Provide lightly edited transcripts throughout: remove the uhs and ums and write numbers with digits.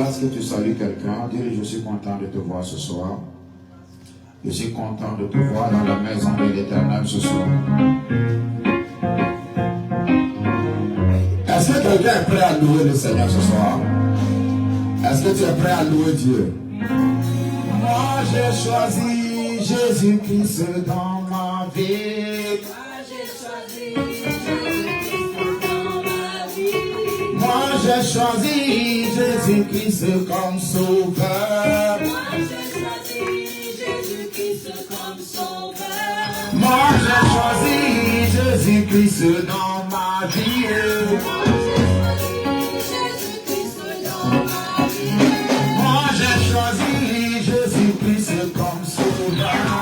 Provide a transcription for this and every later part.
Lorsque tu salues quelqu'un, dis-lui, je suis content de te voir ce soir. Je suis content de te voir dans la maison de l'Éternel ce soir. Est-ce que quelqu'un est prêt à louer le Seigneur ce soir? Est-ce que tu es prêt à louer Dieu? Moi j'ai choisi Jésus-Christ dans ma vie. Moi j'ai choisi Jésus-Christ comme sauveur. Moi j'ai choisi Jésus-Christ dans ma vie. Moi j'ai choisi Jésus-Christ comme sauveur.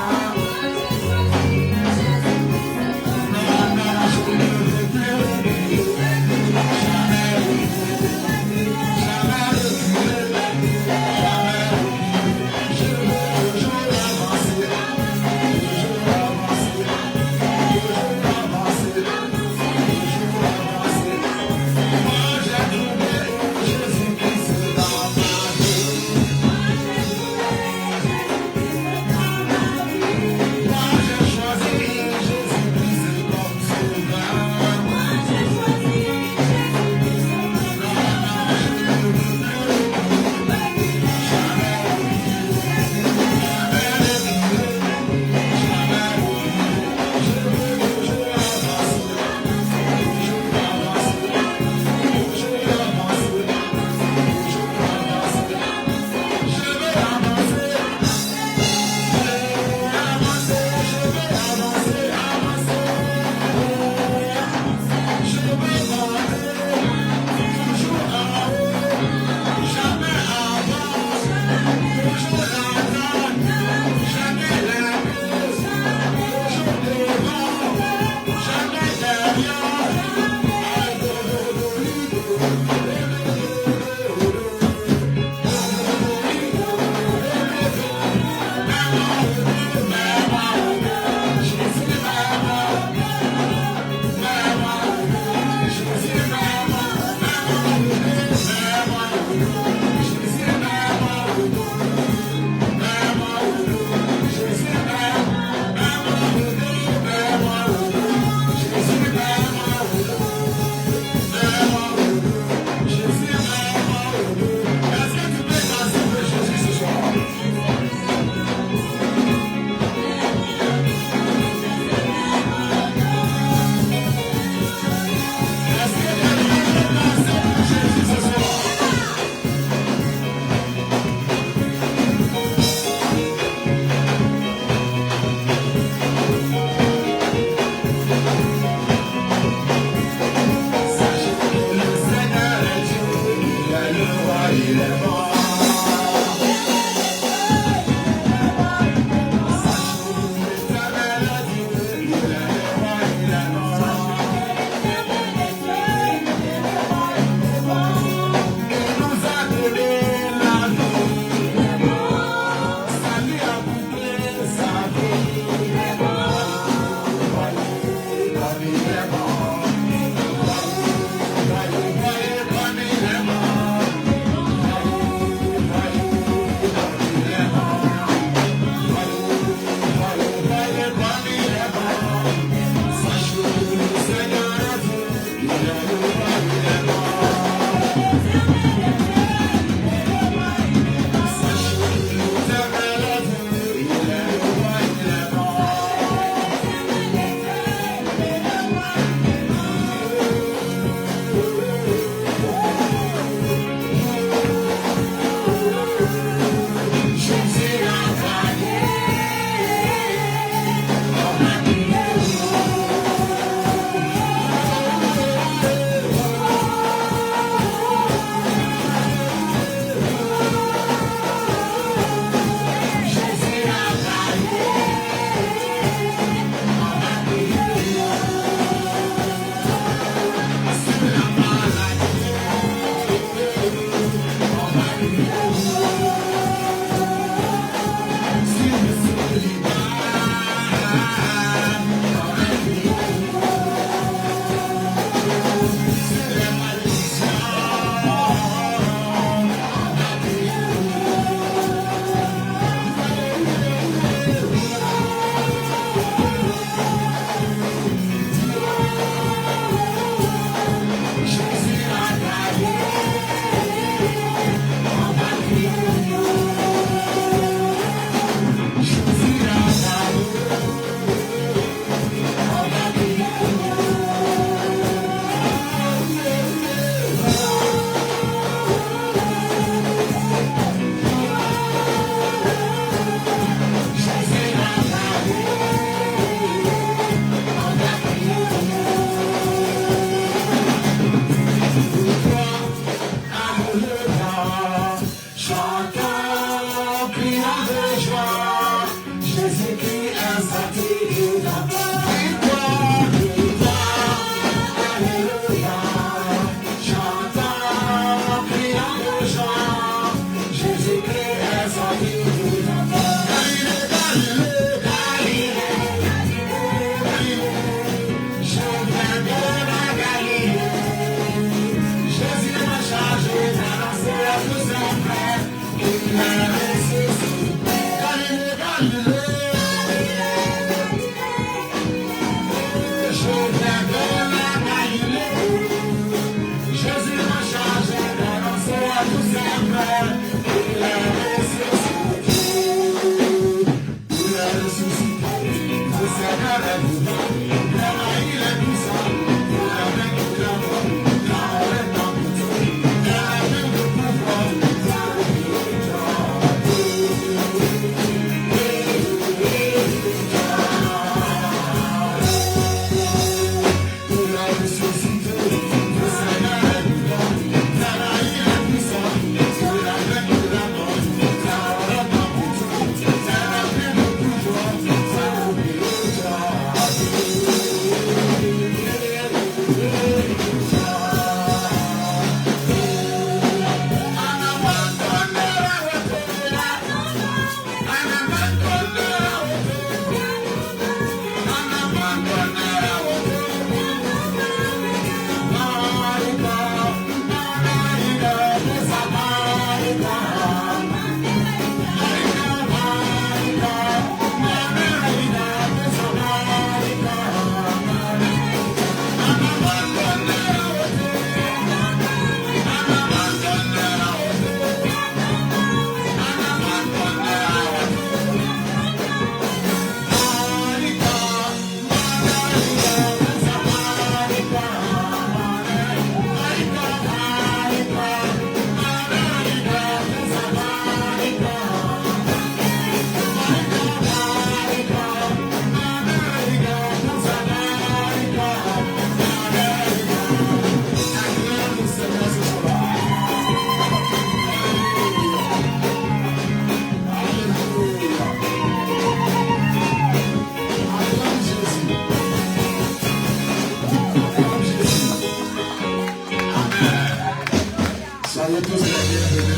Soyez tous les bienvenus.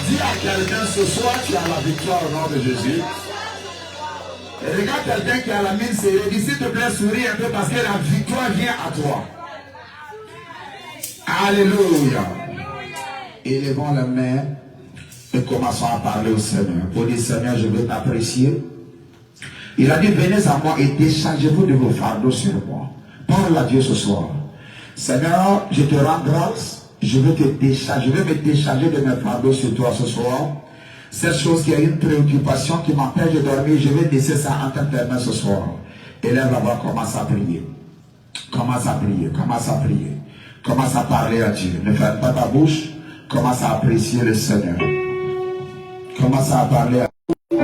Dis à quelqu'un ce soir, tu as la victoire au nom de Jésus. Et regarde quelqu'un qui a la mine serrée. Dis s'il te plaît, souris un peu parce que la victoire vient à toi. Alléluia. Élevons la main et commençons à parler au Seigneur. Pour dire Seigneur, je veux t'apprécier. Il a dit, venez à moi et déchargez-vous de vos fardeaux sur moi. Parle à Dieu ce soir. Seigneur, je te rends grâce. Je veux te décharger. Je veux me décharger de mes fardeaux sur toi ce soir. Cette chose qui a une préoccupation qui m'empêche de dormir, je vais laisser ça en tes mains ce soir. Et là, va commencer à prier. Commence à prier. Commence à prier. Commence à parler à Dieu. Ne ferme pas ta bouche. Commence à apprécier le Seigneur. Commence à parler à Dieu.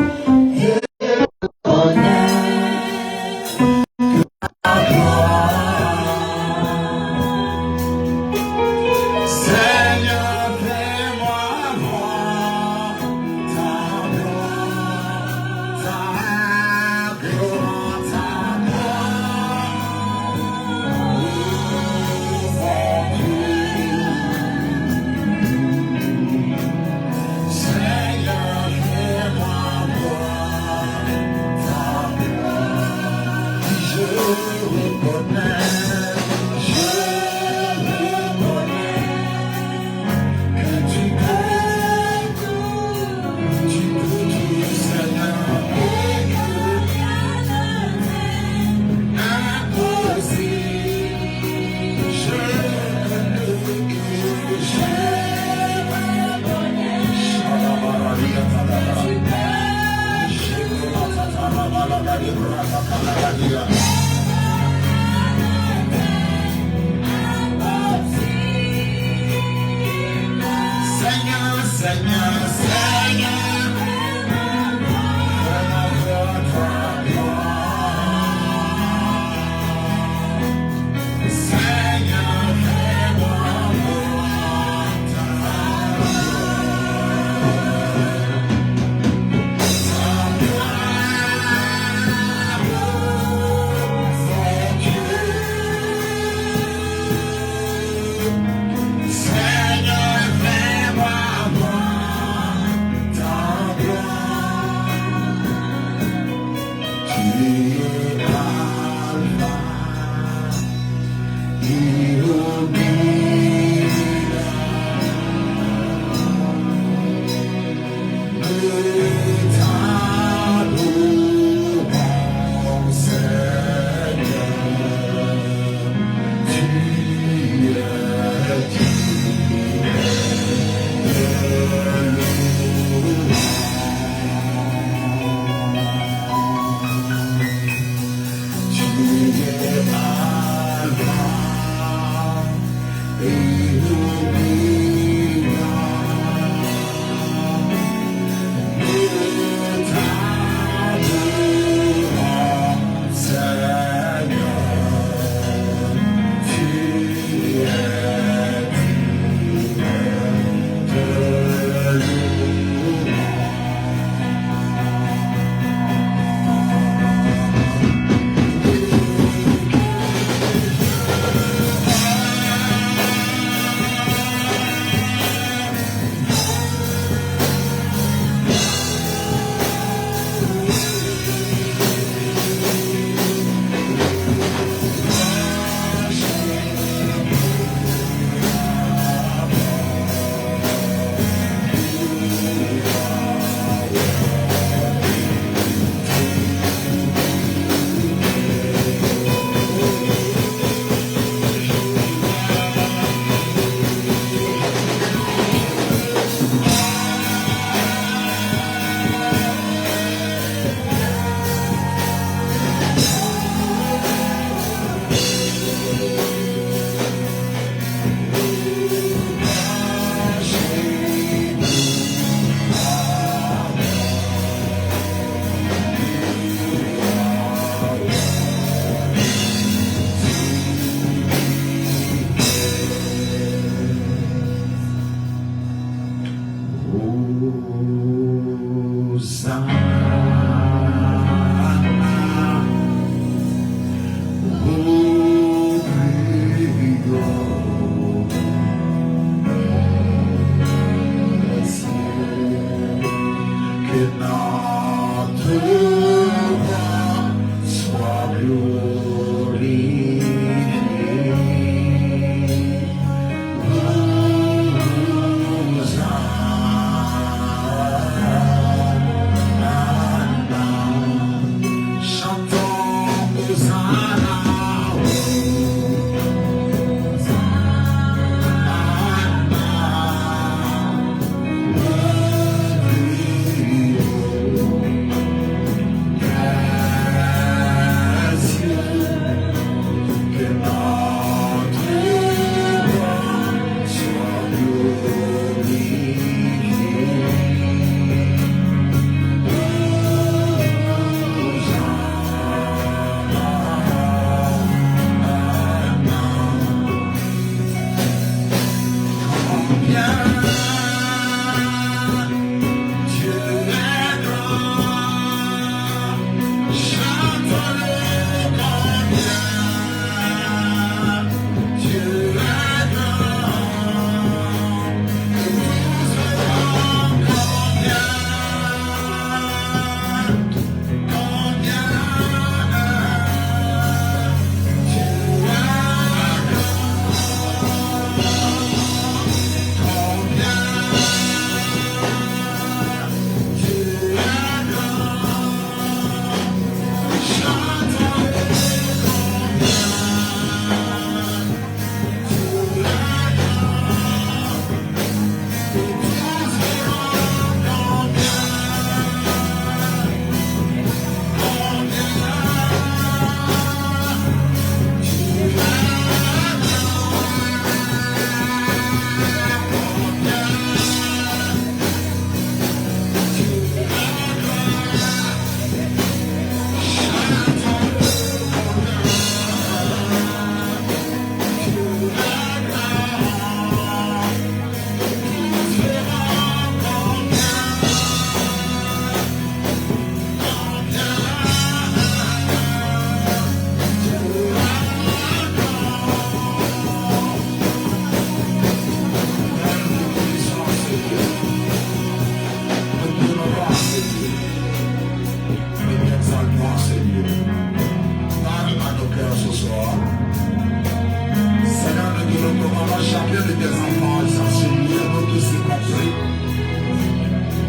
des enfants, ils sont chez lui, nous tous y compris.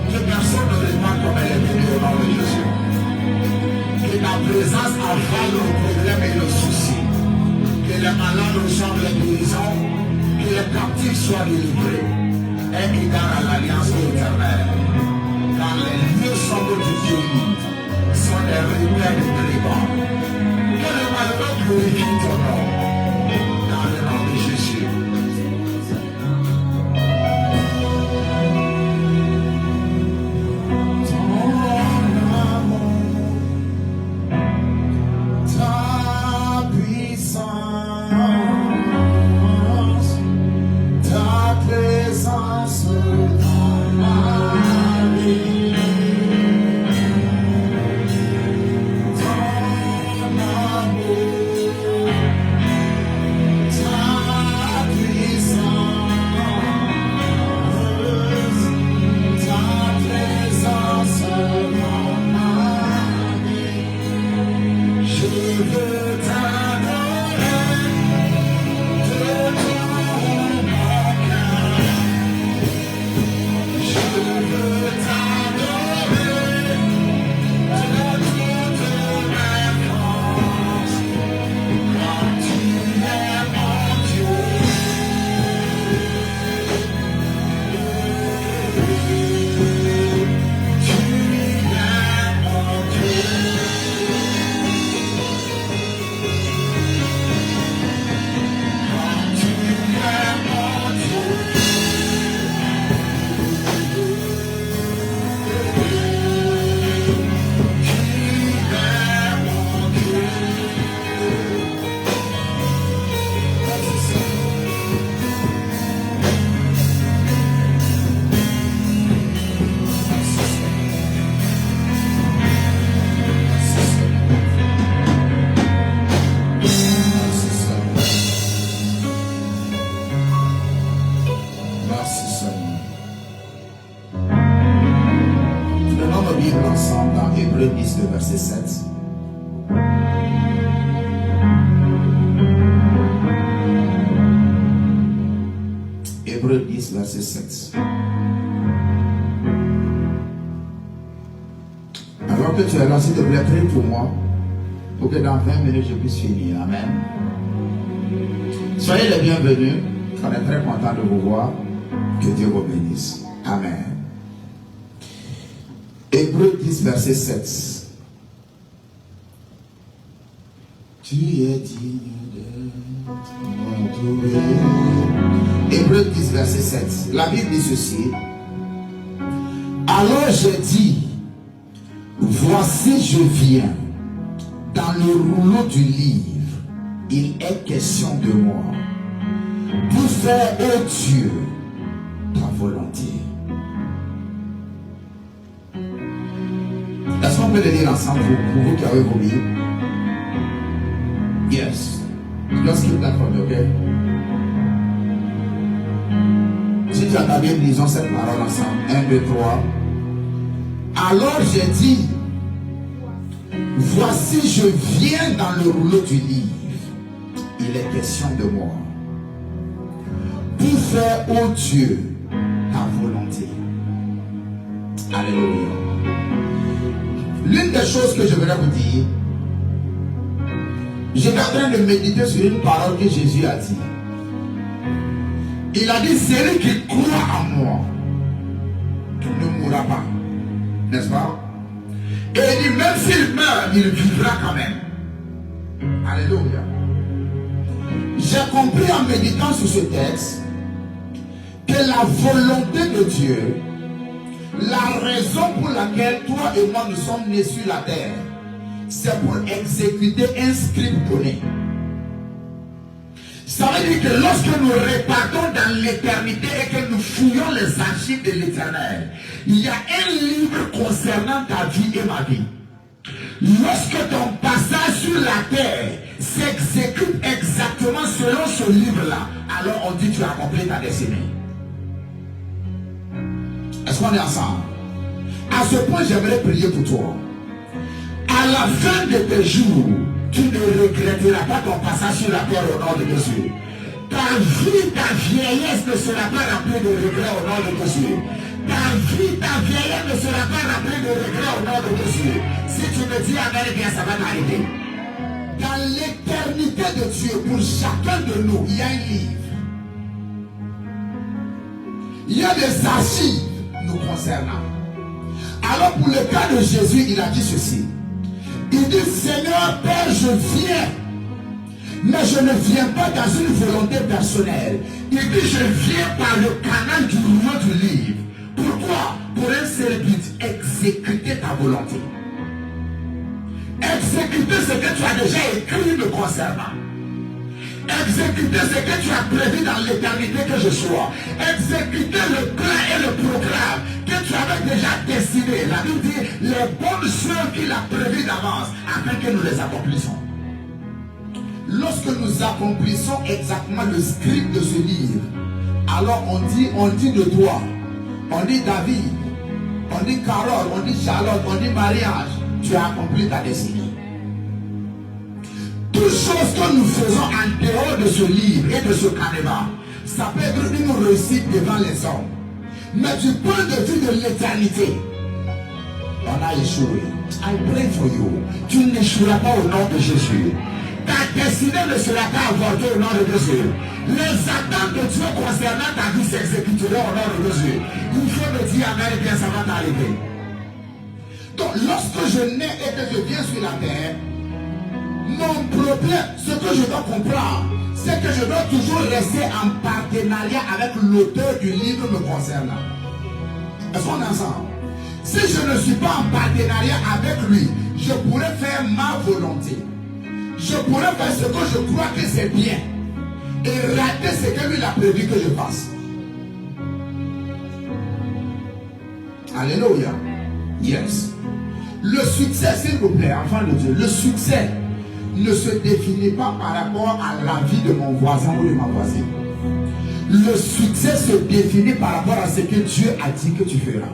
Que personne ne remarque comme elle est venue au nom de Jésus. Que ta présence avale le problème et le souci. Que les malades reçoivent la guérison. Que les captifs soient délivrés. Et égale à l'alliance éternelle. Car les lieux sombres du pays sont des repères de brigands. Que le malheureux glorifie ton nom. Dans le nom de Jésus. Verset 7. Hébreux 10, verset 7. Alors que tu es là, s'il te plaît, prie pour moi, pour que dans 20 minutes je puisse finir. Amen. Soyez les bienvenus. On est très content de vous voir. Que Dieu vous bénisse. Amen. Hébreux 10, verset 7. Tu es digne d'être adoré. Hébreux 10, verset 7. La Bible dit ceci. Alors j'ai dit, voici je viens. Dans le rouleau du livre, il est question de moi. Pour faire, ô Dieu, ta volonté. Est-ce qu'on peut le lire ensemble pour vous qui avez vos Bibles? Yes. Just keep that for me, okay? Si tu as ta Bible, lisons cette parole ensemble. 1, 2, 3. Alors j'ai dit, voici je viens dans le rouleau du livre. Il est question de moi. Pour faire, ô Dieu, ta volonté. Alléluia. L'une des choses que je voudrais vous dire, j'étais en train de méditer sur une parole que Jésus a dit. Il a dit, celui qui croit en moi ne mourra pas. N'est-ce pas? Et il dit, même s'il meurt, il vivra quand même. Alléluia. J'ai compris en méditant sur ce texte que la volonté de Dieu, la raison pour laquelle toi et moi nous sommes nés sur la terre, c'est pour exécuter un script donné. Ça veut dire que lorsque nous repartons dans l'éternité et que nous fouillons les archives de l'éternel, il y a un livre concernant ta vie et ma vie. Lorsque ton passage sur la terre s'exécute exactement selon ce livre-là, alors on dit que tu as accompli ta destinée. Est-ce qu'on est ensemble? À ce point, j'aimerais prier pour toi. À la fin de tes jours, tu ne regretteras pas ton passage sur la terre au nom de Jésus. Ta ta vie, ta vieillesse ne sera pas remplie de regrets au nom de Jésus. Ta vie, ta vieillesse ne sera pas remplie de regrets au nom de Jésus. Si tu me dis amen, bien ça va m'arriver. Dans l'éternité de Dieu, pour chacun de nous, il y a un livre. Il y a des archives nous concernant. Alors pour le cas de Jésus, il a dit ceci. Il dit, Seigneur Père, je viens. Mais je ne viens pas dans une volonté personnelle. Il dit, je viens par le canal du rouleau du livre. Pourquoi? Pour un seul but, exécuter ta volonté. Exécuter ce que tu as déjà écrit me concernant. Exécuter ce que tu as prévu dans l'éternité que je sois. Exécuter le plan et le programme que tu avais déjà dessiné. La Bible dit les bonnes choses qu'il a prévues d'avance afin que nous les accomplissions. Lorsque nous accomplissons exactement le script de ce livre, alors on dit de toi, on dit David, on dit Carole, on dit Charlotte, on dit mariage, tu as accompli ta destinée. Toutes choses que nous faisons en dehors de ce livre et de ce canevas, ça peut être une réussite devant les hommes. Mais du point de vue de l'éternité, on a échoué. I pray for you. Tu n'échoueras pas au nom de Jésus. Ta destinée ne sera pas avortée au nom de Jésus. Les attentes de Dieu concernant ta vie s'exécuteront au nom de Jésus. Il faut me dire amen et bien ça va t'arriver. Donc lorsque je nais et que je viens sur la terre, mon problème, ce que je dois comprendre, c'est que je dois toujours rester en partenariat avec l'auteur du livre me concernant. Est-ce qu'on est ensemble? Si je ne suis pas en partenariat avec lui, je pourrais faire ma volonté. Je pourrais faire ce que je crois que c'est bien et rater ce que lui a prévu que je fasse. Alléluia. Yes. Le succès, s'il vous plaît, enfant de Dieu, le succès ne se définit pas par rapport à la vie de mon voisin ou de ma voisine. Le succès se définit par rapport à ce que Dieu a dit que tu feras.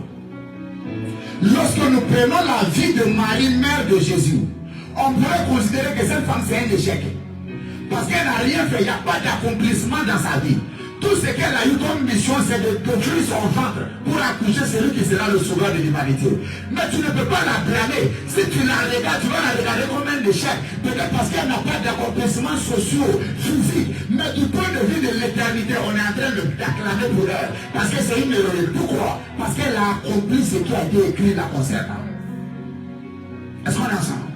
Lorsque nous prenons la vie de Marie, mère de Jésus, on pourrait considérer que cette femme c'est un échec. Parce qu'elle n'a rien fait, il n'y a pas d'accomplissement dans sa vie. Tout ce qu'elle a eu comme mission, c'est de détruire son ventre pour accoucher celui qui sera le sauveur de l'humanité. Mais tu ne peux pas la blâmer. Si tu la regardes, tu vas la regarder comme un échec. Peut-être parce qu'elle n'a pas d'accomplissements sociaux, physiques. Mais du point de vue de l'éternité, on est en train d'acclamer pour elle. Parce que c'est une héroïne. Pourquoi? Parce qu'elle a accompli ce qui a été écrit la concernant. Est-ce qu'on est ensemble?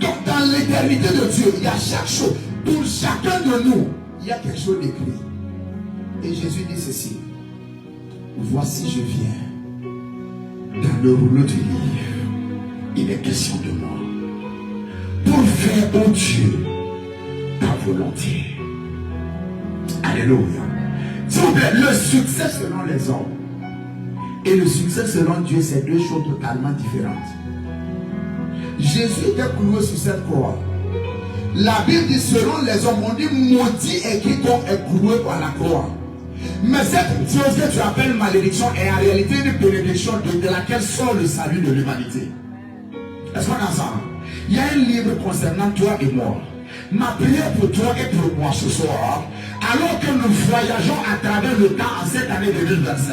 Donc dans l'éternité de Dieu, il y a chaque chose. Pour chacun de nous, il y a quelque chose d'écrit. Et Jésus dit ceci. Voici je viens dans le rouleau du livre. Il est question de moi. Pour faire, ô Dieu, ta volonté. Alléluia. S'il vous plaît, le succès selon les hommes et le succès selon Dieu, c'est deux choses totalement différentes. Jésus était cloué sur cette croix. La Bible dit selon les hommes, on dit maudit est quiconque est cloué par la croix. Mais cette chose que tu appelles malédiction est en réalité une bénédiction de laquelle sort le salut de l'humanité. Est-ce qu'on est ensemble? Il y a un livre concernant toi et moi. Ma prière pour toi et pour moi ce soir, alors que nous voyageons à travers le temps en cette année 2025,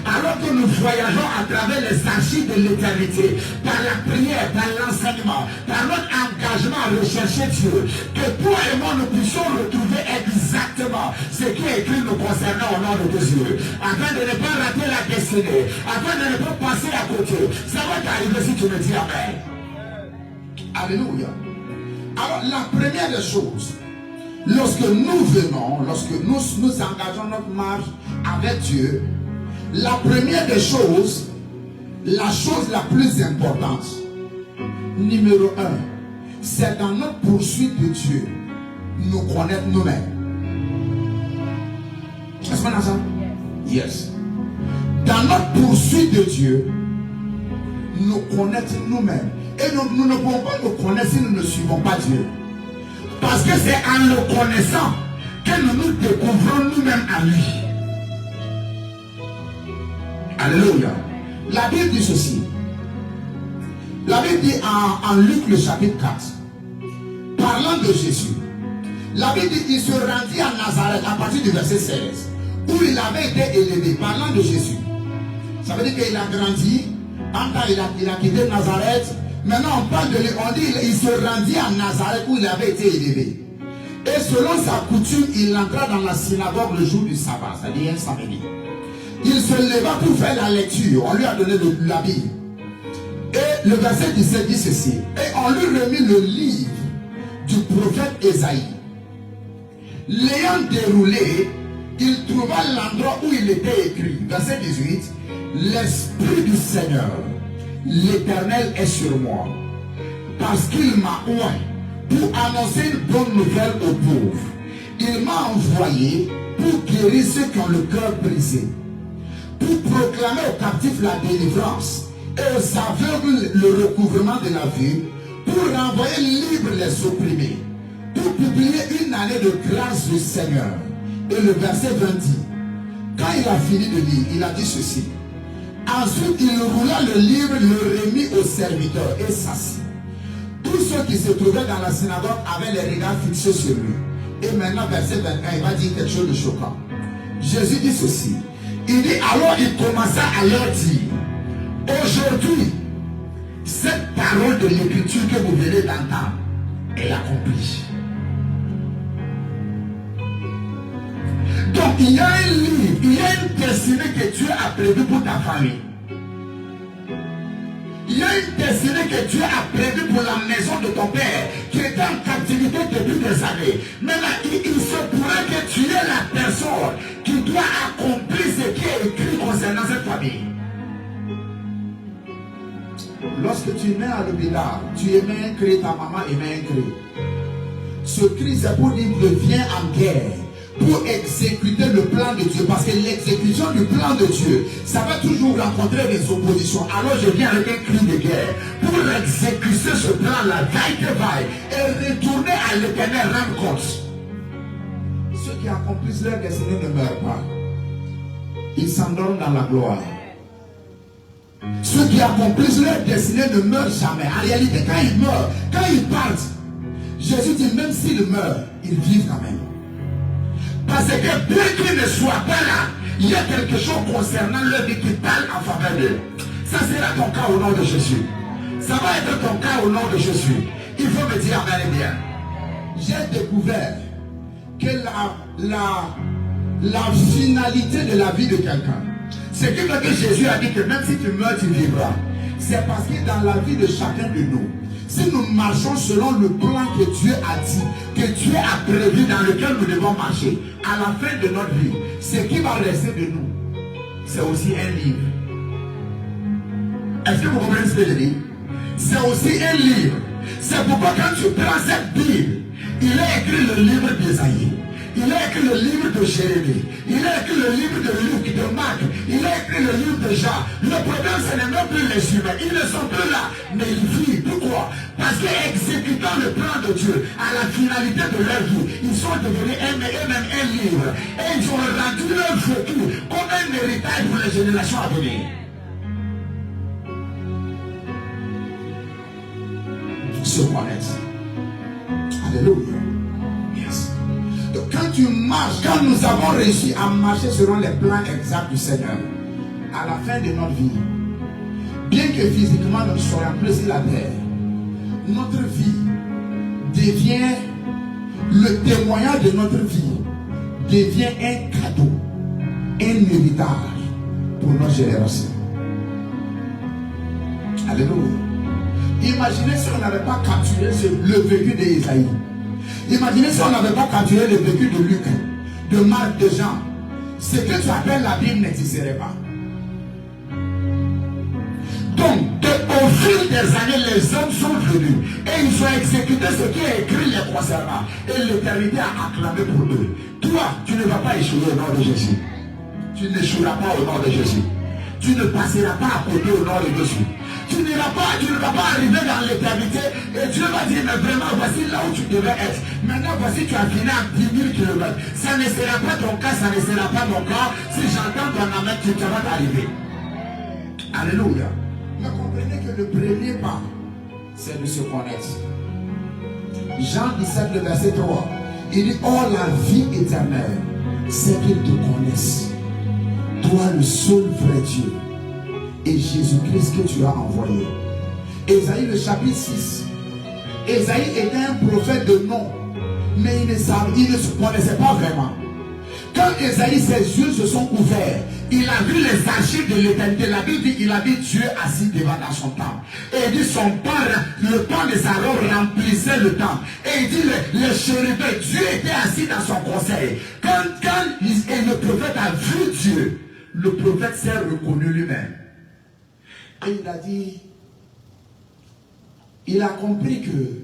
alors que nous voyageons à travers les archives de l'éternité, par la prière, par l'enseignement, par notre engagement à rechercher Dieu, que toi et moi nous puissions retrouver exactement ce qui est écrit nous concernant au nom de Dieu, afin de ne pas rater la destinée, afin de ne pas passer à côté. Ça va t'arriver si tu me dis amen. Alléluia. Alors la première des choses, lorsque nous venons, lorsque nous engageons notre marche avec Dieu, la première des choses, la chose la plus importante, numéro 1, c'est dans notre poursuite de Dieu, nous connaître nous-mêmes. Est-ce qu'on a ça? Yes. Dans notre poursuite de Dieu, nous connaître nous-mêmes. Et nous ne pouvons pas nous connaître si nous ne suivons pas Dieu. Parce que c'est en le connaissant que nous nous découvrons nous-mêmes à lui. Alléluia. La Bible dit ceci. La Bible dit en Luc le chapitre 4, parlant de Jésus, La Bible dit qu'il se rendit à Nazareth à partir du verset 16, où il avait été élevé, parlant de Jésus. Ça veut dire qu'il a grandi, en temps il a quitté Nazareth. Maintenant on parle de lui, on dit qu'il se rendit à Nazareth où il avait été élevé. Et selon sa coutume, il entra dans la synagogue le jour du sabbat, c'est-à-dire un samedi. Il se leva pour faire la lecture, on lui a donné la Bible. Et le verset 17 dit ceci, et on lui remit le livre du prophète Ésaïe. L'ayant déroulé, il trouva l'endroit où il était écrit. Verset 18. L'Esprit du Seigneur, l'Éternel est sur moi, parce qu'il m'a oint pour annoncer une bonne nouvelle aux pauvres. Il m'a envoyé pour guérir ceux qui ont le cœur brisé, pour proclamer aux captifs la délivrance et aux aveugles le recouvrement de la vue, pour renvoyer libres les opprimés, pour publier une année de grâce du Seigneur. Et le verset 20 dit, quand il a fini de lire, il a dit ceci. Ensuite, il roula le livre, le remit au serviteur et s'assit. Tous ceux qui se trouvaient dans la synagogue avaient les regards fixés sur lui. Et maintenant, verset 21, il va dire quelque chose de choquant. Jésus dit ceci. Il dit, alors il commença à leur dire, aujourd'hui, cette parole de l'écriture que vous venez d'entendre est accomplie. Donc il y a un livre, il y a une destinée que Dieu a prévue pour ta famille. Il y a une destinée que Dieu a prévue pour la maison de ton père qui était en captivité depuis des années. Maintenant, il se pourrait que tu es la personne qui doit accomplir ce qui est écrit concernant cette famille. Lorsque tu nais à l'hôpital, tu aimais un cri, ta maman aimait un cri. Ce cri, c'est pour dire que viens en guerre, pour exécuter le plan de Dieu. Parce que l'exécution du plan de Dieu, ça va toujours rencontrer des oppositions. Alors je viens avec un cri de guerre pour exécuter ce plan-là, vaille que vaille, et retourner à l'Éternel rendre compte. Ceux qui accomplissent leur destinée ne meurent pas. Ils s'endorment dans la gloire. Ceux qui accomplissent leur destinée ne meurent jamais. En réalité, quand ils meurent, quand ils partent, Jésus dit même s'ils meurent, ils vivent quand même. Parce que bien qu'ils ne soient pas là, il y a quelque chose concernant leur vie qui parle en faveur d'eux. Ça sera ton cas au nom de Jésus. Ça va être ton cas au nom de Jésus. Il faut me dire amen et bien. J'ai découvert que la finalité de la vie de quelqu'un, c'est que Jésus a dit que même si tu meurs, tu vivras. C'est parce que dans la vie de chacun de nous, si nous marchons selon le plan que Dieu a dit, que Dieu a prévu, dans lequel nous devons marcher, à la fin de notre vie, ce qui va rester de nous, c'est aussi un livre. Est-ce que vous comprenez ce que je dis? C'est aussi un livre. C'est pourquoi quand tu prends cette Bible, il a écrit le livre d'Ésaïe. Il a écrit le livre de Jérémie. Il a écrit le livre de Luc, de Marc. Il a écrit le livre de Jean. Le problème, ce n'est même plus les humains. Ils ne sont plus là, mais ils vivent. Pourquoi? Parce qu'exécutant le plan de Dieu, à la finalité de leur vie, ils sont devenus eux-mêmes un livre. Et ils ont rendu leur vécu comme un héritage pour les générations à venir. Se connaître. Alléluia. Yes. Donc quand tu marches, quand nous avons réussi à marcher selon les plans exacts du Seigneur, à la fin de notre vie, bien que physiquement nous soyons plus sur la terre, notre vie devient, le témoignage de notre vie devient un cadeau, un héritage pour notre génération. Alléluia. Imaginez si on n'avait pas capturé le vécu d'Ésaïe. Imaginez si on n'avait pas capturé le vécu de Luc, de Marc, de Jean. Ce que tu appelles la Bible n'existerait pas. Donc, au fil des années, les hommes sont venus et ils ont exécuté ce qui est écrit les concernant. Et l'éternité a acclamé pour eux. Toi, tu ne vas pas échouer au nom de Jésus. Tu n'échoueras pas au nom de Jésus. Tu ne passeras pas à côté au nom de Jésus. Tu ne vas pas arriver dans l'éternité et Dieu va dire, mais vraiment, voici là où tu devais être. Maintenant, voici, tu as fini à 10 000 km. Ça ne sera pas ton cas, ça ne sera pas mon cas. Si j'entends ton amen, tu vas t'arriver. Alléluia. Mais comprenez que le premier pas, c'est de se connaître. Jean 17, le verset 3. Il dit, oh, la vie éternelle, c'est qu'ils te connaissent, toi le seul vrai Dieu, et Jésus-Christ que tu as envoyé. Ésaïe le chapitre 6. Ésaïe était un prophète de nom, mais il ne se connaissait pas vraiment. Quand Ésaïe, ses yeux se sont ouverts, il a vu les archives de l'éternité. La Bible dit, il a vu Dieu assis devant dans son temple. Et il dit, son temple, le temple de Aaron remplissait le temple. Et il dit, le chérubin, Dieu était assis dans son conseil. Quand le prophète a vu Dieu, le prophète s'est reconnu lui-même. Et il a dit, il a compris que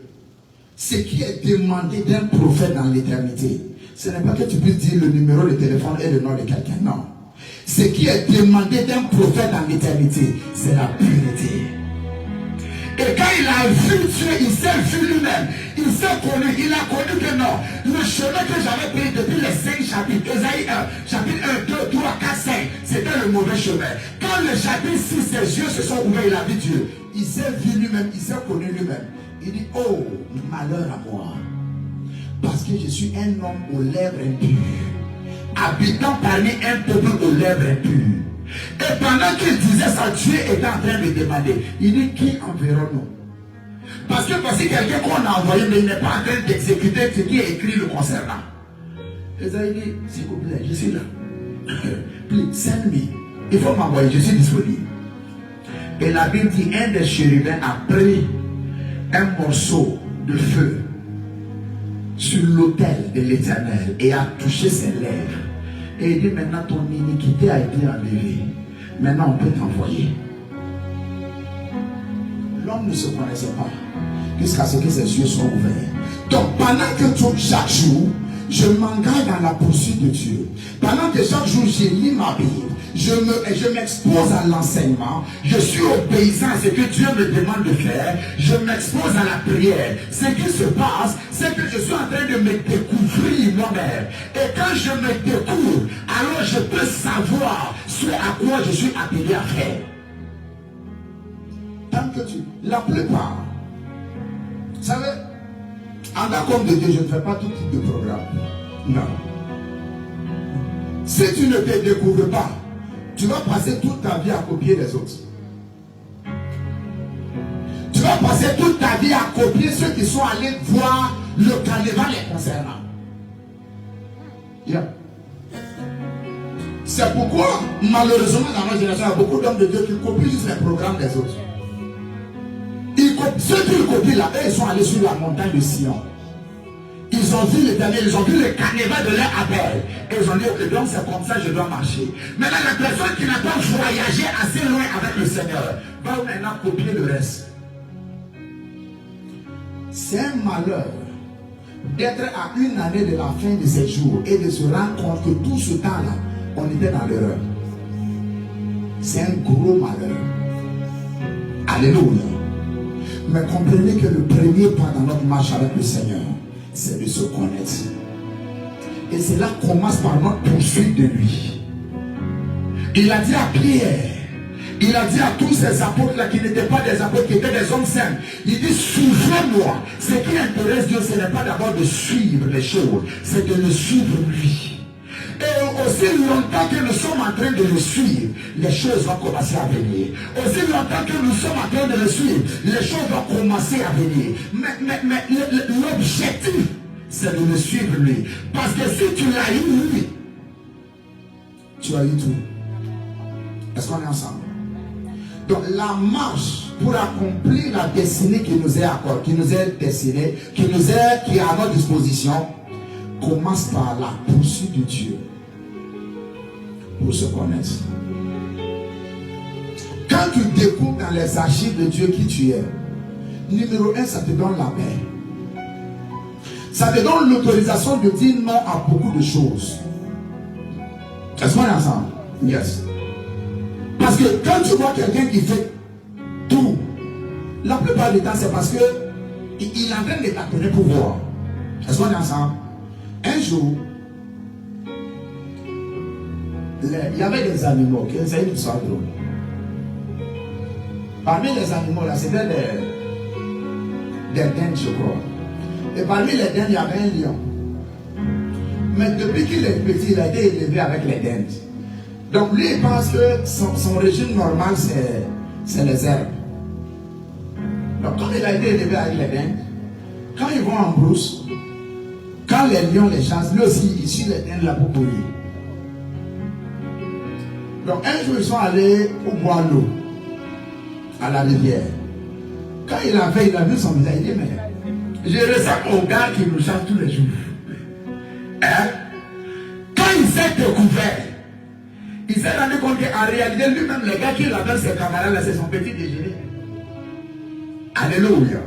ce qui est demandé d'un prophète dans l'éternité, ce n'est pas que tu puisses dire le numéro de téléphone et le nom de quelqu'un, non. Ce qui est demandé d'un prophète dans l'éternité, c'est la pureté. Et quand il a vu Dieu, il s'est vu lui-même, il s'est connu, il a connu que non, le chemin que j'avais pris depuis les 5 chapitres, Ésaïe 1, chapitre 1, 2, 3, 4, 5, c'était le mauvais chemin. Quand le chapitre 6, ses yeux se sont ouverts, il a vu Dieu, il s'est vu lui-même, il s'est connu lui-même. Il dit, oh, malheur à moi, parce que je suis un homme aux lèvres impures, habitant parmi un peuple aux lèvres impures. Et pendant qu'il disait ça, Dieu était en train de demander, il dit, qui enverrons-nous? Parce que voici quelqu'un qu'on a envoyé, mais il n'est pas en train d'exécuter ce qui est écrit le concernant. Esaïe dit, s'il vous plaît, je suis là. Please, send me. Il faut m'envoyer, je suis disponible. Et la Bible dit, un des chérubins a pris un morceau de feu sur l'autel de l'Éternel et a touché ses lèvres. Et il dit, maintenant ton iniquité a été enlevée. Maintenant on peut t'envoyer. L'homme ne se connaissait pas jusqu'à ce que ses yeux soient ouverts. Donc pendant que chaque jour, je m'engage dans la poursuite de Dieu. Pendant que chaque jour, je lis ma Bible. Je m'expose à l'enseignement. Je suis obéissant à ce que Dieu me demande de faire. Je m'expose à la prière. Ce qui se passe, c'est que je suis en train de me découvrir moi-même. Et quand je me découvre, alors je peux savoir ce à quoi je suis appelé à faire. Tant que la plupart, vous savez, en accord de Dieu, je ne fais pas tout type de programme. Non. Si tu ne te découvres pas, tu vas passer toute ta vie à copier les autres. Tu vas passer toute ta vie à copier ceux qui sont allés voir le carnaval les concernant. Yeah. C'est pourquoi, malheureusement, dans notre génération, il y a beaucoup d'hommes de Dieu qui copient juste les programmes des autres. Ceux qui copient là, eux, ils sont allés sur la montagne de Sion. Ils ont vu l'Éternel, ils ont vu le carnaval de leur appel. Et ils ont dit, ok, donc c'est comme ça que je dois marcher. Maintenant, la personne qui n'a pas voyagé assez loin avec le Seigneur va maintenant copier le reste. C'est un malheur d'être à une année de la fin de ces jours et de se rendre compte que tout ce temps-là, on était dans l'erreur. C'est un gros malheur. Alléluia. Mais comprenez que le premier pas dans notre marche avec le Seigneur, c'est de se connaître. Et cela commence par notre poursuite de lui. Il a dit à Pierre, il a dit à tous ces apôtres-là qui n'étaient pas des apôtres, qui étaient des hommes simples, il dit, suivez-moi. Ce qui intéresse Dieu, ce n'est pas d'abord de suivre les choses, c'est de le suivre lui. Et aussi longtemps que nous sommes en train de le suivre, les choses vont commencer à venir. Aussi longtemps que nous sommes en train de le suivre, les choses vont commencer à venir. Mais l'objectif, c'est de le suivre lui. Parce que si tu l'as eu lui, tu as eu tout. Est-ce qu'on est ensemble? Donc la marche pour accomplir la destinée qui nous est accordée, qui nous est destinée, qui est à notre disposition, commence par la poursuite de Dieu pour se connaître. Quand tu découvres dans les archives de Dieu qui tu es, numéro 1, ça te donne la paix. Ça te donne l'autorisation de dire non à beaucoup de choses. Est-ce qu'on est ensemble? Yes. Parce que quand tu vois quelqu'un qui fait tout, la plupart du temps c'est parce que il est en train de t'appeler pour voir. Est-ce qu'on est ensemble? Un jour, il y avait des animaux, c'est une histoire drôle. Parmi les animaux là, c'était des dindes, je crois. Et parmi les dindes, il y avait un lion. Mais depuis qu'il est petit, il a été élevé avec les dindes. Donc lui, il pense que son régime normal, c'est les herbes. Donc quand il a été élevé avec les dindes, quand ils vont en brousse, quand les lions les chassent, lui aussi, il suit les dindes là pour courir. Donc un jour, ils sont allés au bois l'eau, à la rivière. Quand il a vu son visage, il dit, mais je ressens au gars qui nous chasse tous les jours. Hein? Quand il s'est découvert, il s'est rendu compte qu'en réalité, lui-même, le gars qui l'appelle ses camarades, c'est son petit déjeuner. Alléluia.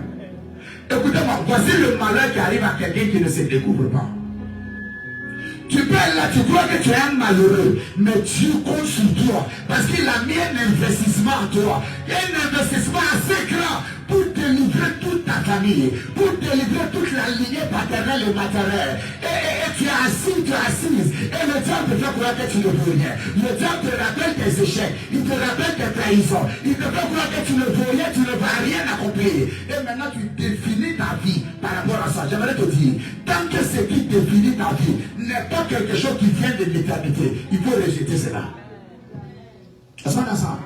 Écoutez-moi, voici le malheur qui arrive à quelqu'un qui ne se découvre pas. Tu peux être là, tu crois que tu es un malheureux, mais Dieu compte sur toi parce qu'il a mis un investissement en toi. Il y a un investissement assez grand pour délivrer toute ta famille, pour délivrer toute la lignée paternelle et maternelle. Et tu es assis, tu es assise. Et le diable te fait croire que tu ne veux rien. Le diable te rappelle tes échecs, il te rappelle tes trahisons. Il te fait croire que tu ne veux rien, tu ne vas rien accomplir. Et maintenant tu définis ta vie par rapport à ça. J'aimerais te dire, tant que ce qui définit ta vie n'est pas quelque chose qui vient de l'éternité, il faut rejeter cela. Est-ce qu'on a ça?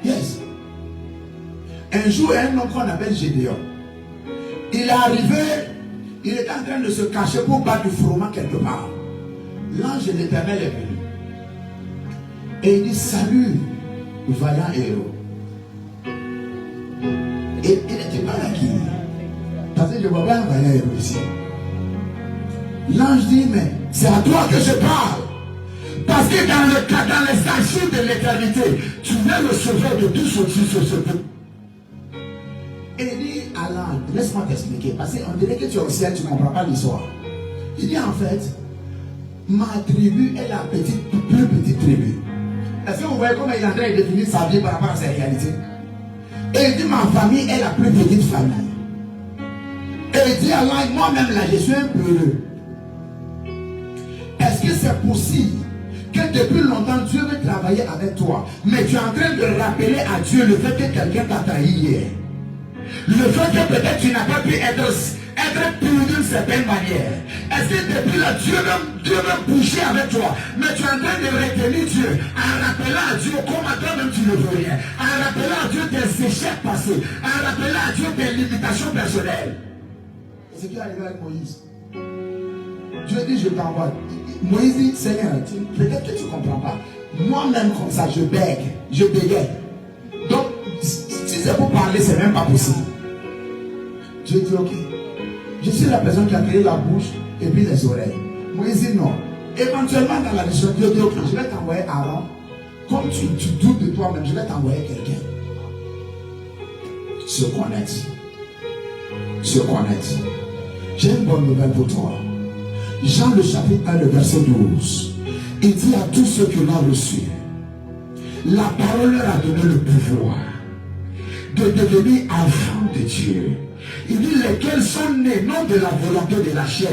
Yes. Un jour, un homme qu'on appelle Gédéon, il est arrivé, il était en train de se cacher pour battre du froment quelque part. L'ange de l'Éternel est venu. Et il dit, salut, vaillant héros. Et il n'était pas là qui. Parce que je ne vois pas un vaillant héros ici. L'ange dit, mais c'est à toi que je parle. Parce que dans les archives de l'éternité, tu es le sauveur de tout ce peuple. Et il dit à l'ange, laisse-moi t'expliquer, parce qu'on dirait que tu es au ciel, tu ne comprends pas l'histoire. Il dit en fait, ma tribu est la plus petite tribu. Est-ce que vous voyez comment il est en train de définir sa vie par rapport à sa réalité? Et il dit, ma famille est la plus petite famille. Et il dit à l'ange, moi-même là, je suis un peu heureux. Est-ce que c'est possible que depuis longtemps Dieu veut travailler avec toi, mais tu es en train de rappeler à Dieu le fait que quelqu'un t'a trahi hier? Le fait que peut-être tu n'as pas pu être pur d'une certaine manière. Est-ce que depuis là, Dieu veut bouger avec toi, mais tu es en train de retenir Dieu, en rappelant à Dieu comment toi-même tu ne veux rien, en rappelant à Dieu tes échecs passés, en rappelant à Dieu tes limitations personnelles. C'est ce qui est arrivé avec Moïse. Dieu dit, je t'envoie. Moïse dit, Seigneur, peut-être que tu ne comprends pas. Moi-même comme ça, je bégayais. Donc, si c'est pour parler, c'est même pas possible. Dieu dit, ok. Je suis la personne qui a créé la bouche et puis les oreilles. Moïse dit non. Éventuellement, dans la décision, Dieu dit, ok, je vais t'envoyer Aaron. Comme tu doutes de toi-même, je vais t'envoyer quelqu'un. Se connaître. Se connaître. J'ai une bonne nouvelle pour toi. Jean le chapitre 1, le verset 12. Il dit à tous ceux qui l'ont reçu, la parole leur a donné le pouvoir de devenir enfants de Dieu. Il dit lesquels sont nés non de la volonté de la chair,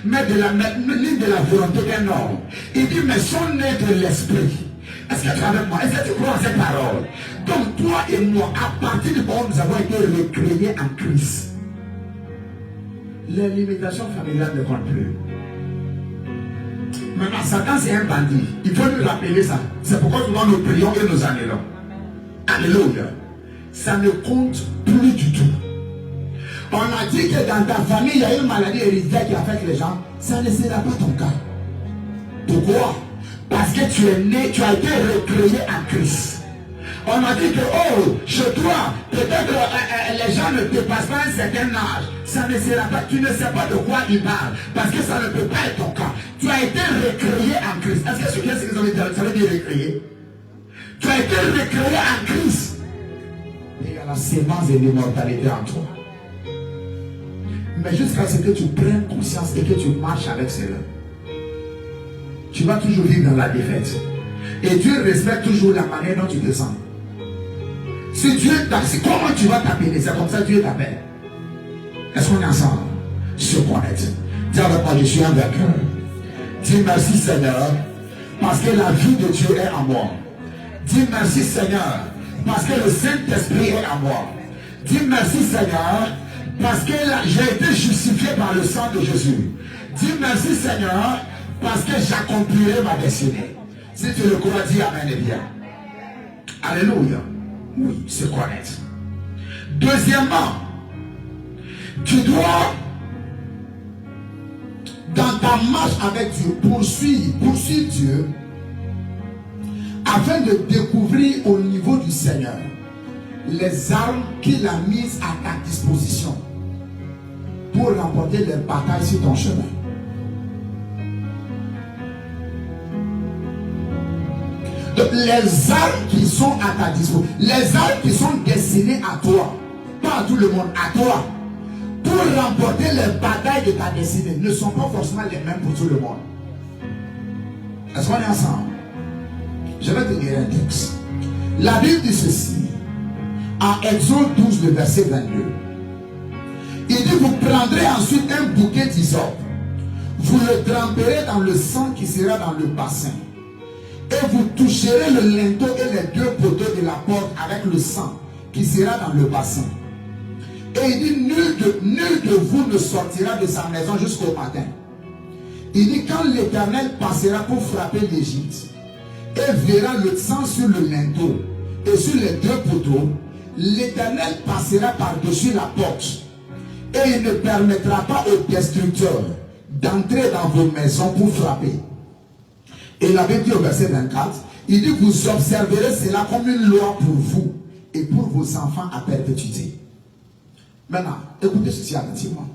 mais ni de la volonté d'un homme. Il dit mais sont nés de l'esprit. Est-ce que tu es avec moi? Est-ce que tu crois à cette parole? Donc toi et moi, à partir du moment où nous avons été recréés en Christ, les limitations familiales ne comptent plus. Maintenant, Satan c'est un bandit. Il faut nous rappeler ça. C'est pourquoi souvent nous prions et nous annulons. Alléluia. Ça ne compte plus du tout. On a dit que dans ta famille, il y a une maladie héréditaire qui affecte les gens. Ça ne sera pas ton cas. Pourquoi? Parce que tu es né, tu as été recréé en Christ. On a dit que, oh, chez toi, peut-être les gens ne dépassent pas un certain âge. Ça ne sera pas, tu ne sais pas de quoi ils parlent. Parce que ça ne peut pas être ton cas. Tu as été recréé en Christ. Est-ce que ce qu'ils ont dit, ça veut dire recréé? Tu as été recréé en Christ. Et il y a la sémence de l'immortalité en toi. Mais jusqu'à ce que tu prennes conscience et que tu marches avec cela, tu vas toujours vivre dans la défaite. Et Dieu respecte toujours la manière dont tu te sens. Si Dieu t'appelle, comment tu vas t'appeler? C'est comme ça que Dieu t'appelle. Est-ce qu'on est ensemble? Se connaître. Dis avec moi, je suis un vainqueur. Dis merci Seigneur, parce que la vie de Dieu est en moi. Dis merci Seigneur, parce que le Saint-Esprit est en moi. Dis merci Seigneur, parce que j'ai été justifié par le sang de Jésus. Dis merci Seigneur, Parce que j'accomplirai ma destinée. Si tu le crois, dis amen et bien. Alléluia. Oui, c'est correct. Deuxièmement, tu dois, dans ta marche avec Dieu, poursuivre Dieu afin de découvrir au niveau du Seigneur les armes qu'il a mises à ta disposition pour remporter les batailles sur ton chemin. Donc, les armes qui sont à ta disposition, les armes qui sont destinées à toi, pas à tout le monde, à toi, pour remporter les batailles de ta destinée, ne sont pas forcément les mêmes pour tout le monde. Est-ce qu'on est ensemble? Je vais te lire un texte. La Bible dit ceci, en Exode 12, le verset 22. Il dit, vous prendrez ensuite un bouquet d'hysope, vous le tremperez dans le sang qui sera dans le bassin, et vous toucherez le linteau et les deux poteaux de la porte avec le sang qui sera dans le bassin. Et il dit, nul de vous ne sortira de sa maison jusqu'au matin. Il dit, quand l'Éternel passera pour frapper l'Égypte, et verra le sang sur le linteau et sur les deux poteaux, l'Éternel passera par-dessus la porte, et il ne permettra pas aux destructeurs d'entrer dans vos maisons pour frapper. Et il avait dit au verset 24, il dit, vous observerez cela comme une loi pour vous et pour vos enfants à perpétuité. Maintenant, écoutez ceci attentivement.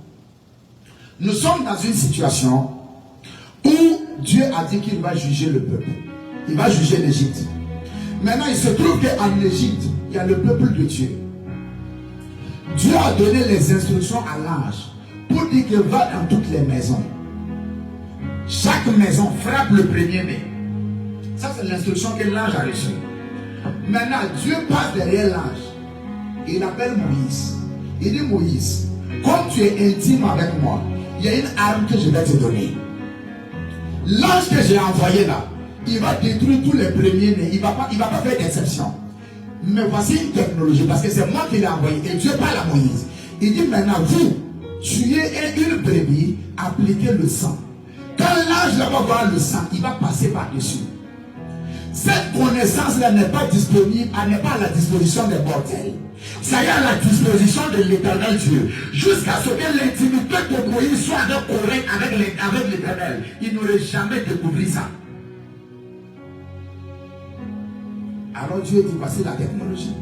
Nous sommes dans une situation où Dieu a dit qu'il va juger le peuple. Il va juger l'Égypte. Maintenant, il se trouve qu'en Égypte, il y a le peuple de Dieu. Dieu a donné les instructions à l'ange pour dire qu'il va dans toutes les maisons. Chaque maison frappe le premier-né. Ça, c'est l'instruction que l'ange a reçue. Maintenant, Dieu passe derrière l'ange. Il appelle Moïse. Il dit, Moïse, comme tu es intime avec moi, il y a une arme que je vais te donner. L'ange que j'ai envoyé là, il va détruire tous les premiers-nés. Il ne va pas faire d'exception. Mais voici une technologie, parce que c'est moi qui l'ai envoyé. Et Dieu parle à Moïse. Il dit maintenant, vous, tuez une brebis, appliquez le sang. Quand l'ange va voir le sang, il va passer par-dessus. Cette connaissance-là n'est pas disponible, elle n'est pas à la disposition des mortels. Ça y est à la disposition de l'Éternel Dieu. Jusqu'à ce que l'intimité de Moïse soit correcte avec l'Éternel. Il n'aurait jamais découvert ça. Alors Dieu dit, voici la technologie.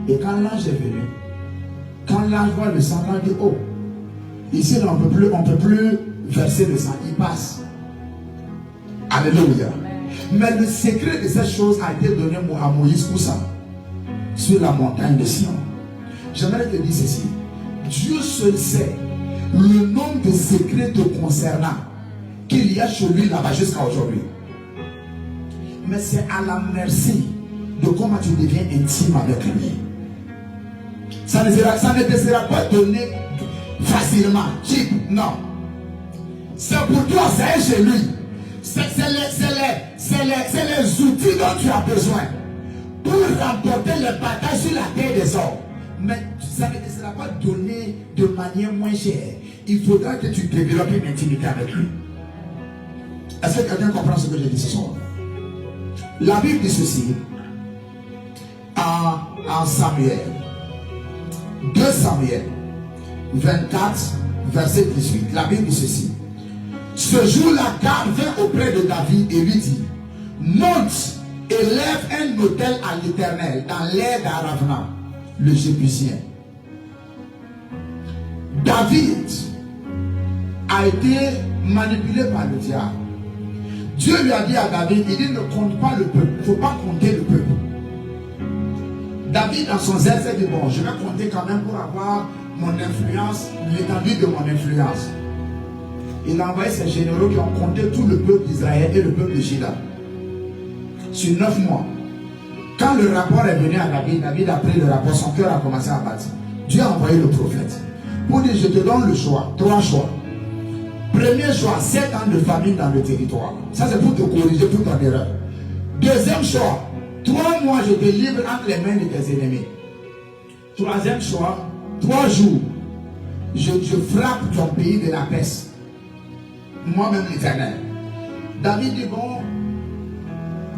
Et quand l'ange est venu, quand l'ange voit le sang, il dit, oh, ici on ne peut plus verser le sang, il passe. Alléluia. Mais le secret de cette chose a été donné à Moïse pour ça, sur la montagne de Sion. J'aimerais te dire ceci. Dieu seul sait le nombre de secrets te concernant qu'il y a chez lui là-bas jusqu'à aujourd'hui. Mais c'est à la merci de comment tu deviens intime avec lui. Ça ne te sera pas donné facilement, cheap, non. C'est pour toi, c'est chez lui. C'est les outils dont tu as besoin pour remporter les batailles sur la terre des hommes. Mais ça ne te sera pas donné de manière moins chère. Il faudra que tu développes une intimité avec lui. Est-ce que quelqu'un comprend ce que j'ai dit ce soir? La Bible dit ceci en Samuel. 2 Samuel 24, verset 18. La Bible dit ceci. Ce jour-là, Gad vint auprès de David et lui dit, monte et lève un autel à l'Éternel dans l'air d'Aravna, le Jébusien. David a été manipulé par le diable. Dieu lui a dit à David, il dit, ne compte pas le peuple, il ne faut pas compter le peuple. David, dans son zèle, s'est dit, bon, je vais compter quand même pour avoir mon influence, l'étendue de mon influence. Il a envoyé ses généraux qui ont compté tout le peuple d'Israël et le peuple de Juda. Sur 9 mois. Quand le rapport est venu à David, David a pris le rapport, son cœur a commencé à battre. Dieu a envoyé le prophète pour dire, je te donne le choix, 3 choix. Premier choix, 7 ans de famine dans le territoire. Ça c'est pour te corriger pour ton erreur. Deuxième choix, 3 mois je te livre entre les mains de tes ennemis. Troisième choix, 3 jours, je frappe ton pays de la peste. Moi-même l'Éternel. David dit, bon,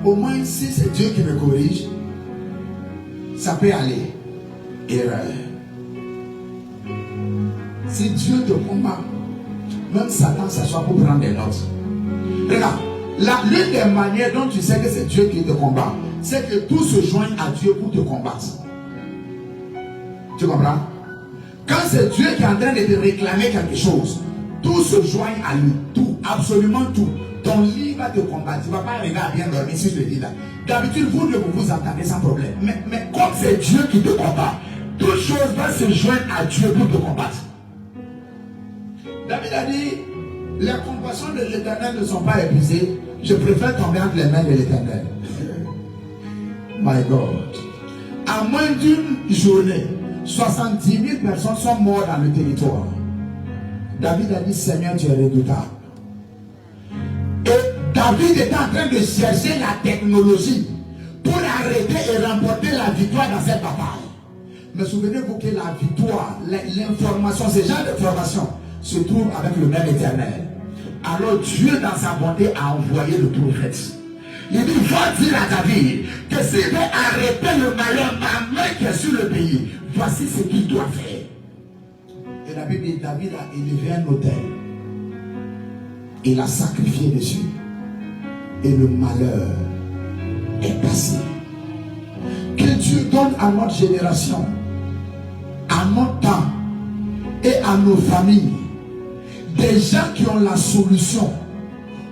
au moins si c'est Dieu qui me corrige, ça peut aller. Erreur. Si Dieu te combat, même Satan s'assoit pour prendre des notes. Regarde, l'une des manières dont tu sais que c'est Dieu qui te combat, c'est que tout se joigne à Dieu pour te combattre. Tu comprends? Quand c'est Dieu qui est en train de te réclamer quelque chose, tout se joigne à lui. Tout, absolument tout. Ton lit va te combattre. Tu ne vas pas arriver à bien dormir si je te dis là. D'habitude, vous ne vous entendez sans problème. Mais comme c'est Dieu qui te combat, toute chose va se joindre à Dieu pour te combattre. David a dit, les compassions de l'Éternel ne sont pas épuisées. Je préfère tomber entre les mains de l'Éternel. My God. À moins d'une journée, 70 000 personnes sont mortes dans le territoire. David a dit, Seigneur, tu es redoutable. Et David était en train de chercher la technologie pour arrêter et remporter la victoire dans cette bataille. Mais souvenez-vous que la victoire, l'information, ce genre d'information se trouve avec le même Éternel. Alors Dieu, dans sa bonté, a envoyé le prophète. Il dit, va dire à David que s'il veut arrêter le malheur, ma main qui est sur le pays, voici ce qu'il doit faire. Et la Bible dit, David a élevé un autel. Il a sacrifié dessus. Et le malheur est passé. Que Dieu donne à notre génération, à notre temps et à nos familles, des gens qui ont la solution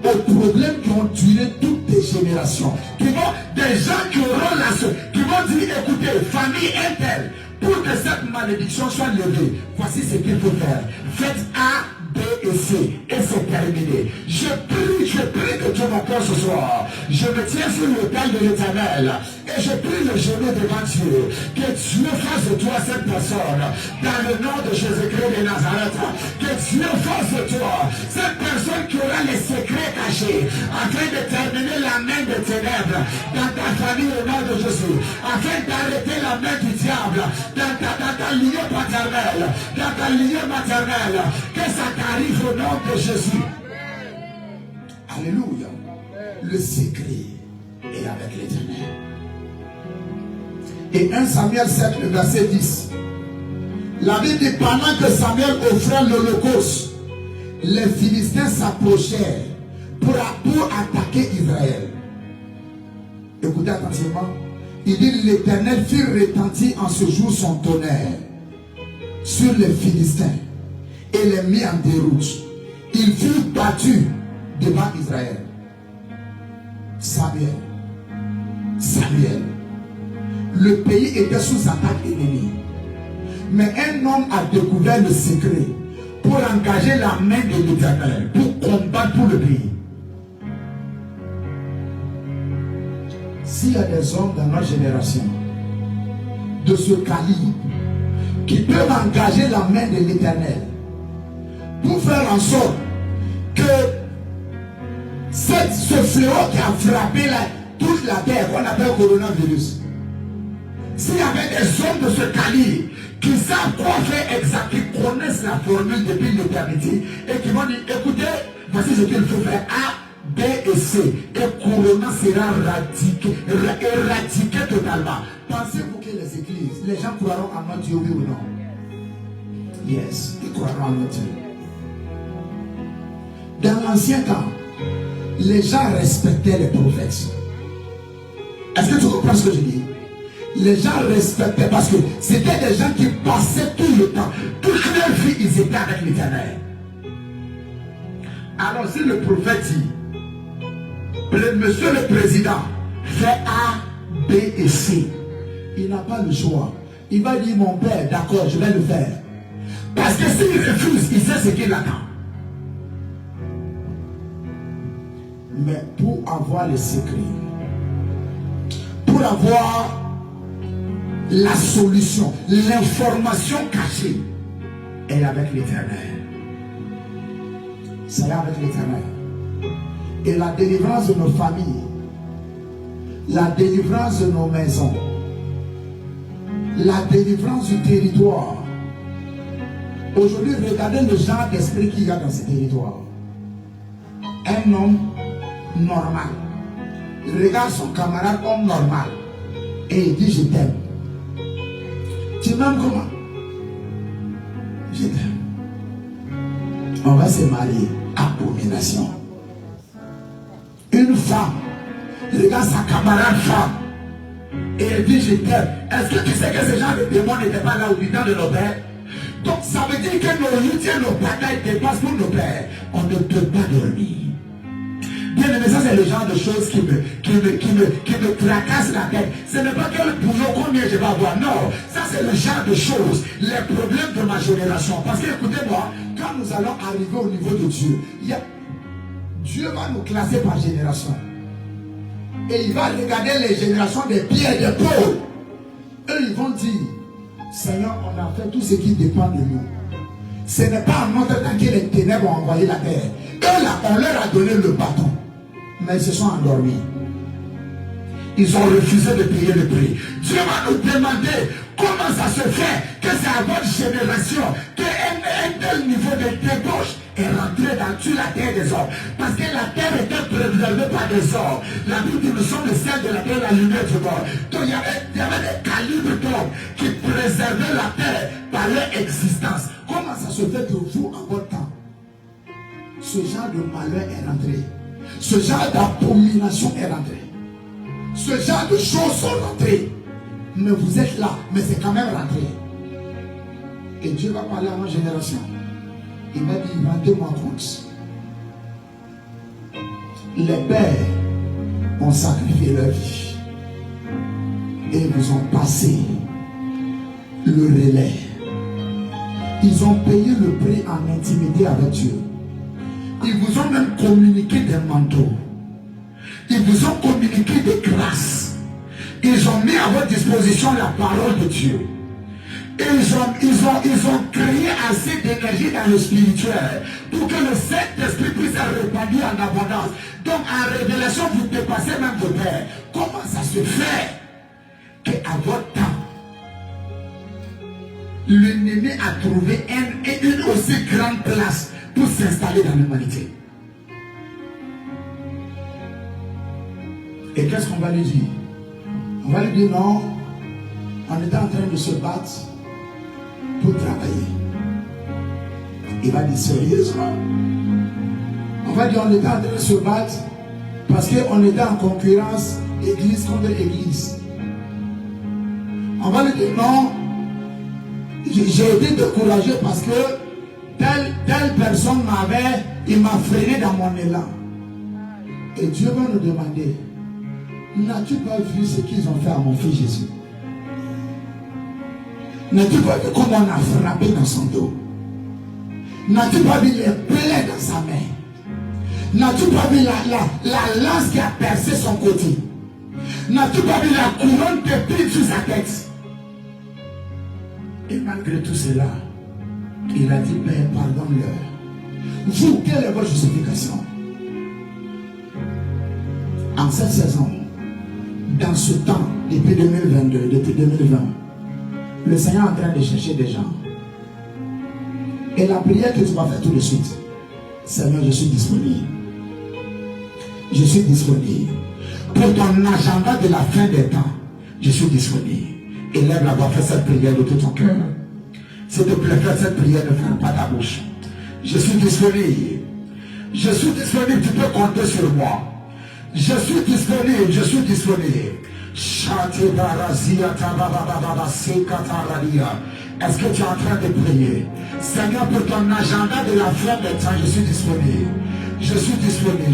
aux problèmes qui ont duré toutes les générations. Des gens qui auront la solution, qui vont dire, écoutez, famille interne, pour que cette malédiction soit levée, voici ce qu'il faut faire. Faites A, B et C, et c'est terminé. Je prie que Dieu m'accorde ce soir. Je me tiens sur l'autel de l'Éternel et je prie le genou devant Dieu. Que Dieu fasse de toi cette personne, dans le nom de Jésus-Christ de Nazareth. Que Dieu fasse de toi cette personne qui aura les secrets cachés, afin de terminer la main des ténèbres dans ta famille au nom de Jésus, afin d'arrêter la main du diable dans ta lignée paternelle, dans ta lignée maternelle. Que ça t'arrive au nom de Jésus. Alléluia. Le secret est avec l'Éternel. Et 1 Samuel 7, le verset 10. La Bible dit, pendant que Samuel offrait l'holocauste, les Philistins s'approchèrent pour attaquer Israël. Écoutez attentivement. Il dit, l'Éternel fit retentir en ce jour son tonnerre sur les Philistins et les mit en déroute. Il fut battu devant Israël. Samuel. Le pays était sous attaque ennemie. Mais un homme a découvert le secret pour engager la main de l'Éternel, pour combattre pour le pays. S'il y a des hommes dans notre génération de ce calibre qui peuvent engager la main de l'Éternel pour faire en sorte que ce fléau qui a frappé toute la terre, qu'on appelle coronavirus, s'il y avait des hommes de ce calibre qui savent quoi faire exactement, qui connaissent la formule depuis l'éternité et qui vont dire, écoutez, voici ce qu'il faut faire, A, B et C, et Corona sera éradiqué totalement. Pensez-vous que les églises, les gens croiront en notre Dieu, oui ou non? Yes, ils croiront en notre Dieu. Dans l'ancien temps, les gens respectaient les prophètes. Est-ce que tu comprends ce que je dis? Les gens respectaient parce que c'était des gens qui passaient tout le temps. Toute leur vie, ils étaient avec l'Éternel. Alors si le prophète dit, monsieur le président, fait A, B et C, il n'a pas le choix. Il va dire, mon père, d'accord, je vais le faire. Parce que s'il refuse, il sait ce qu'il attend. Mais pour avoir le secret, pour avoir la solution, l'information cachée, est avec l'Éternel. C'est avec l'Éternel. Et la délivrance de nos familles, la délivrance de nos maisons, la délivrance du territoire. Aujourd'hui, regardez le genre d'esprit qu'il y a dans ce territoire. Un homme normal. Il regarde son camarade homme normal. Et il dit, je t'aime. Tu m'aimes comment? Je t'aime. On va se marier. Abomination. Une femme regarde sa camarade femme et elle dit je t'aime. Est-ce que tu sais que ce genre de démons n'étaient pas là au temps de nos pères? Donc ça veut dire que nos luttes et nos batailles dépassent pour nos pères. On ne peut pas dormir. Bien aimé, ça c'est le genre de choses qui me tracasse la tête. Ce n'est pas quel boulot, combien je vais avoir. Non, ça c'est le genre de choses, les problèmes de ma génération. Parce que écoutez-moi, quand nous allons arriver au niveau de Dieu, Dieu va nous classer par génération. Et il va regarder les générations des Pierre et des Paul. Eux ils vont dire, Seigneur, on a fait tout ce qui dépend de nous. Ce n'est pas en notre temps que les ténèbres ont envoyé la terre. Eux là, on leur a donné le bâton. Mais ils se sont endormis. Ils ont refusé de payer le prix. Dieu va nous demander comment ça se fait que c'est à votre génération qu'un tel niveau de débauche est rentré dans toute la terre des hommes. Parce que la terre était préservée par des hommes. La Bible dit nous sommes le ciel de la terre, la lumière du monde. Donc il y avait des calibres d'hommes qui préservaient la terre par leur existence. Comment ça se fait que vous, en votre temps, ce genre de malheur est rentré? Ce genre d'abomination est rentré. Ce genre de choses sont rentrées. Mais vous êtes là, mais c'est quand même rentré. Et Dieu va parler à ma génération. Il m'a dit, rendez-moi compte. Les pères ont sacrifié leur vie. Et vous ont passé le relais. Ils ont payé le prix en intimité avec Dieu. Ils vous ont même communiqué des manteaux. Ils vous ont communiqué des grâces. Ils ont mis à votre disposition la parole de Dieu. Ils ont créé assez d'énergie dans le spirituel pour que le Saint-Esprit puisse être répandu en abondance. Donc en révélation, vous dépassez même vos pères. Comment ça se fait qu'à votre temps, l'ennemi a trouvé une aussi grande place pour s'installer dans l'humanité? Et qu'est-ce qu'on va lui dire? On va lui dire non, on est en train de se battre pour travailler. Il va dire sérieusement? On va dire on est en train de se battre parce qu'on était en concurrence église contre église. On va lui dire non, j'ai été découragé parce que telle personne il m'a freiné dans mon élan. Et Dieu va nous demander, n'as-tu pas vu ce qu'ils ont fait à mon fils Jésus? N'as-tu pas vu comment on a frappé dans son dos? N'as-tu pas vu les plaies dans sa main? N'as-tu pas vu la lance qui a percé son côté? N'as-tu pas vu la couronne d'épines sur sa tête? Et malgré tout cela, il a dit, Père, pardonne-leur. Vous, quelle est votre justification? En cette saison, dans ce temps, depuis 2022, depuis 2020, le Seigneur est en train de chercher des gens. Et la prière que tu vas faire tout de suite, Seigneur, je suis disponible. Je suis disponible. Pour ton agenda de la fin des temps, je suis disponible. Élève la voix, fais cette prière de tout ton cœur. S'il te plaît, fais cette prière, ne ferme pas ta bouche. Je suis disponible. Je suis disponible, tu peux compter sur moi. Je suis disponible, je suis disponible. Est-ce que tu es en train de prier? Seigneur, pour ton agenda de la fin des temps, je suis disponible. Je suis disponible.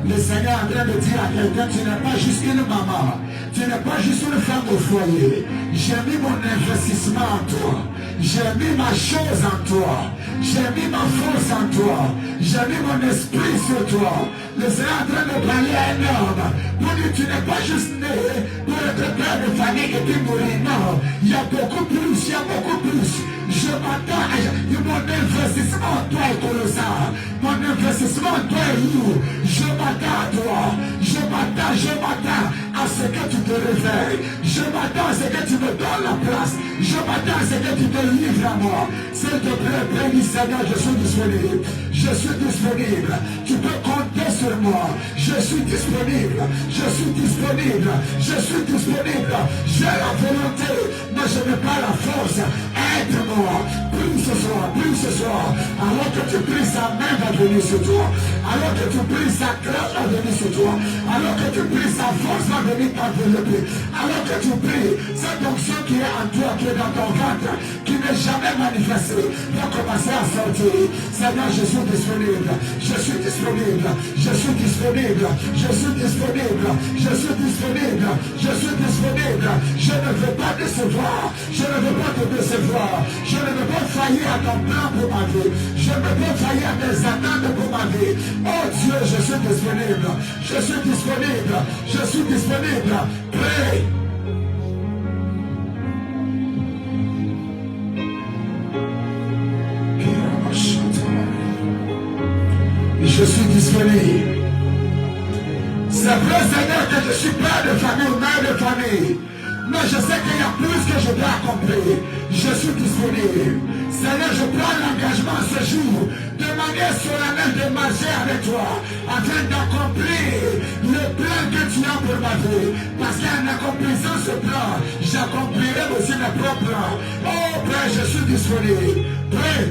Le Seigneur est en train de dire à quelqu'un, tu n'es pas juste une maman, tu n'es pas juste une femme au foyer. J'ai mis mon investissement en toi, j'ai mis ma chose en toi, j'ai mis ma force en toi, j'ai mis mon esprit sur toi. Le Seigneur est en train de parler à un homme pour dire, tu n'es pas juste né pour être père de famille et puis mourir. Non, il y a beaucoup plus, il y a beaucoup plus. Je m'attends, il mon investissement en toi est colossal. Mon investissement en toi est lourd. Je m'attends à toi. Je m'attends à ce que tu te réveilles. Je m'attends à ce que tu me donnes la place. Je m'attends à ce que tu te livres à moi. S'il te plaît, béni Seigneur, je suis disponible. Je suis disponible. Tu peux compter sur moi. Je suis disponible. Je suis disponible. Je suis disponible. J'ai la volonté, mais je n'ai pas la force. Aide-moi. Prie ce soir. Alors que tu pries, sa main va venir sur toi. Alors que tu pries, sa grâce va venir sur toi. Alors que tu pries, sa force va venir t'envelopper. Alors que tu pries, cette onction qui est en toi, qui est dans ton ventre, qui n'est jamais manifestée, va commencer à sortir. Seigneur, je suis disponible. Je suis disponible. Je suis disponible. Je suis disponible. Je suis disponible. Je suis disponible. Je ne veux pas décevoir. Je ne veux pas te décevoir. Je ne veux pas faillir à ton plan pour ma vie. Je ne veux pas faillir à tes attentes pour ma vie. Oh Dieu, je suis disponible. Je suis disponible. Je suis disponible. Prie. Je suis disponible. C'est vrai, Seigneur, que je suis père de famille, mère de famille. Mais je sais qu'il y a plus que je dois accomplir. Je suis disponible. Seigneur, je prends l'engagement ce jour de manière solennelle de marcher avec toi afin d'accomplir le plan que tu as pour ma vie. Parce qu'en accomplissant ce plan, j'accomplirai aussi mes propres plans. Oh Père, je suis disponible. Prie.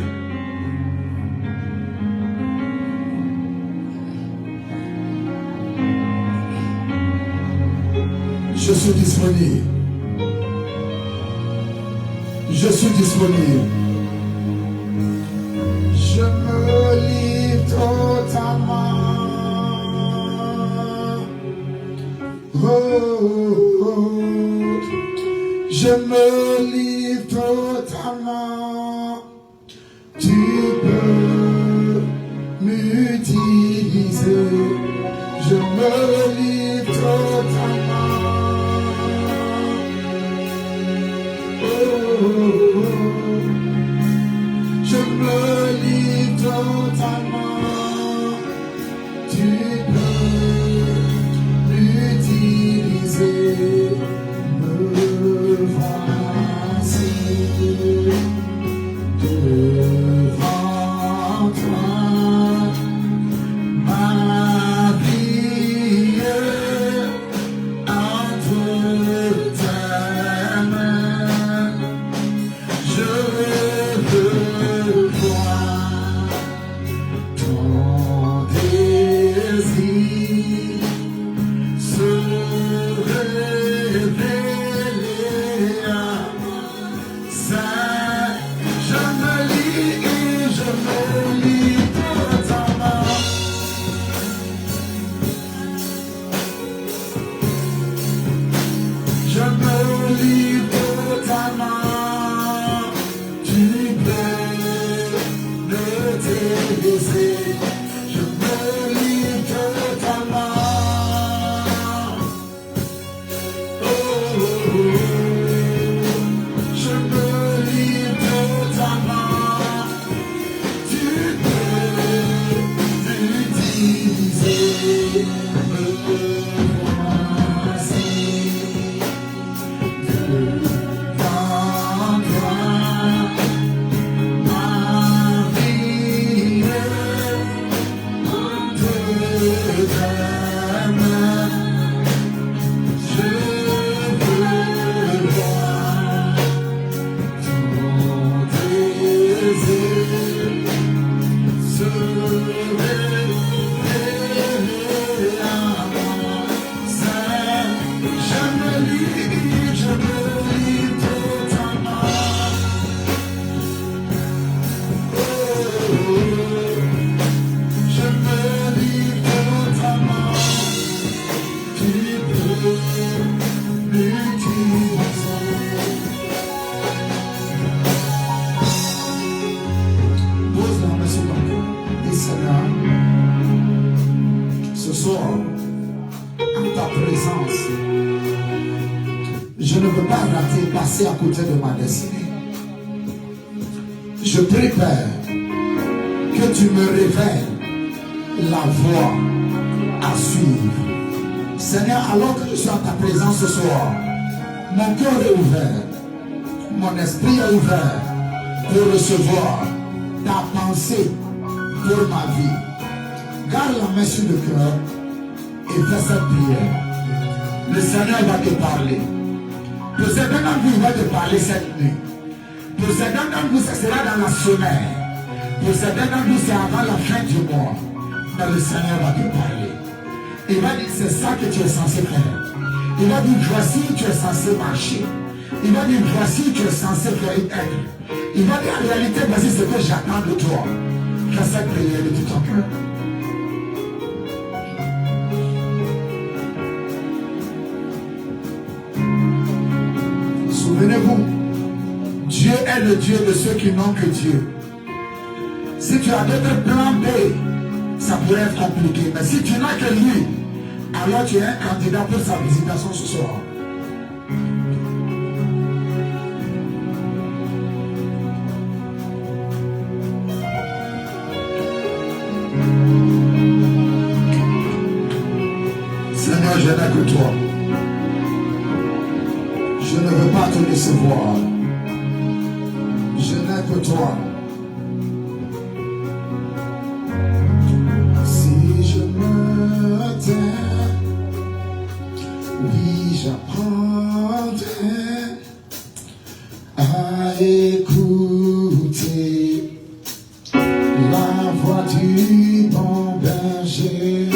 Je suis disponible. Je suis disponible. Je me livre totalement. Je me livre totalement. Tu peux m'utiliser. Je me livre totalement. Je me livre totalement. Tu peux m'utiliser. Me voici devant toi. Ma vie entre tes mains. Je veux voir ton désir se révéler à moi. Je me lis totalement. Je me lis totalement. Tu peux me délaisser. Je me lis totalement. Je me lis totalement. Tu peux m'utiliser. Me voici devant toi. Ma vie entre tes mains. Je veux voir ton désir se révéler à moi. Je me lis totalement. Je me lis totalement. Tu peux m'utiliser. Pose la main sur ton cœur. Dis Seigneur, ce soir, en ta présence, je ne veux pas rater, passer à côté de ma destinée. Je prie, Père, que tu me révèles la voie à suivre. Seigneur, alors que je suis à ta présence ce soir, mon cœur est ouvert, mon esprit est ouvert pour recevoir ta pensée pour ma vie. Garde la main sur le cœur et fais cette prière. Le Seigneur va te parler. Pour certains d'entre vous, il va te parler cette nuit. Pour certains d'entre vous, ce sera dans la semaine. Pour certains d'entre vous, c'est avant la fin du mois. Mais le Seigneur va te parler. Il va dire, c'est ça que tu es censé faire. Il va dire, voici où tu es censé marcher. Il va dire, voici où tu es censé faire être. Il va dire, en réalité, voici ce que j'attends de toi. Fais cette prière de tout ton cœur. Souvenez-vous, Dieu est le Dieu de ceux qui n'ont que Dieu. Si tu as d'autres plans B, ça pourrait être compliqué. Mais si tu n'as que lui, alors tu es un candidat pour sa visitation ce soir. Seigneur, je n'ai que toi. Je ne veux pas te décevoir. Je n'ai que toi. Si je me tais, oui, j'apprendrai à écouter la voix du bon berger.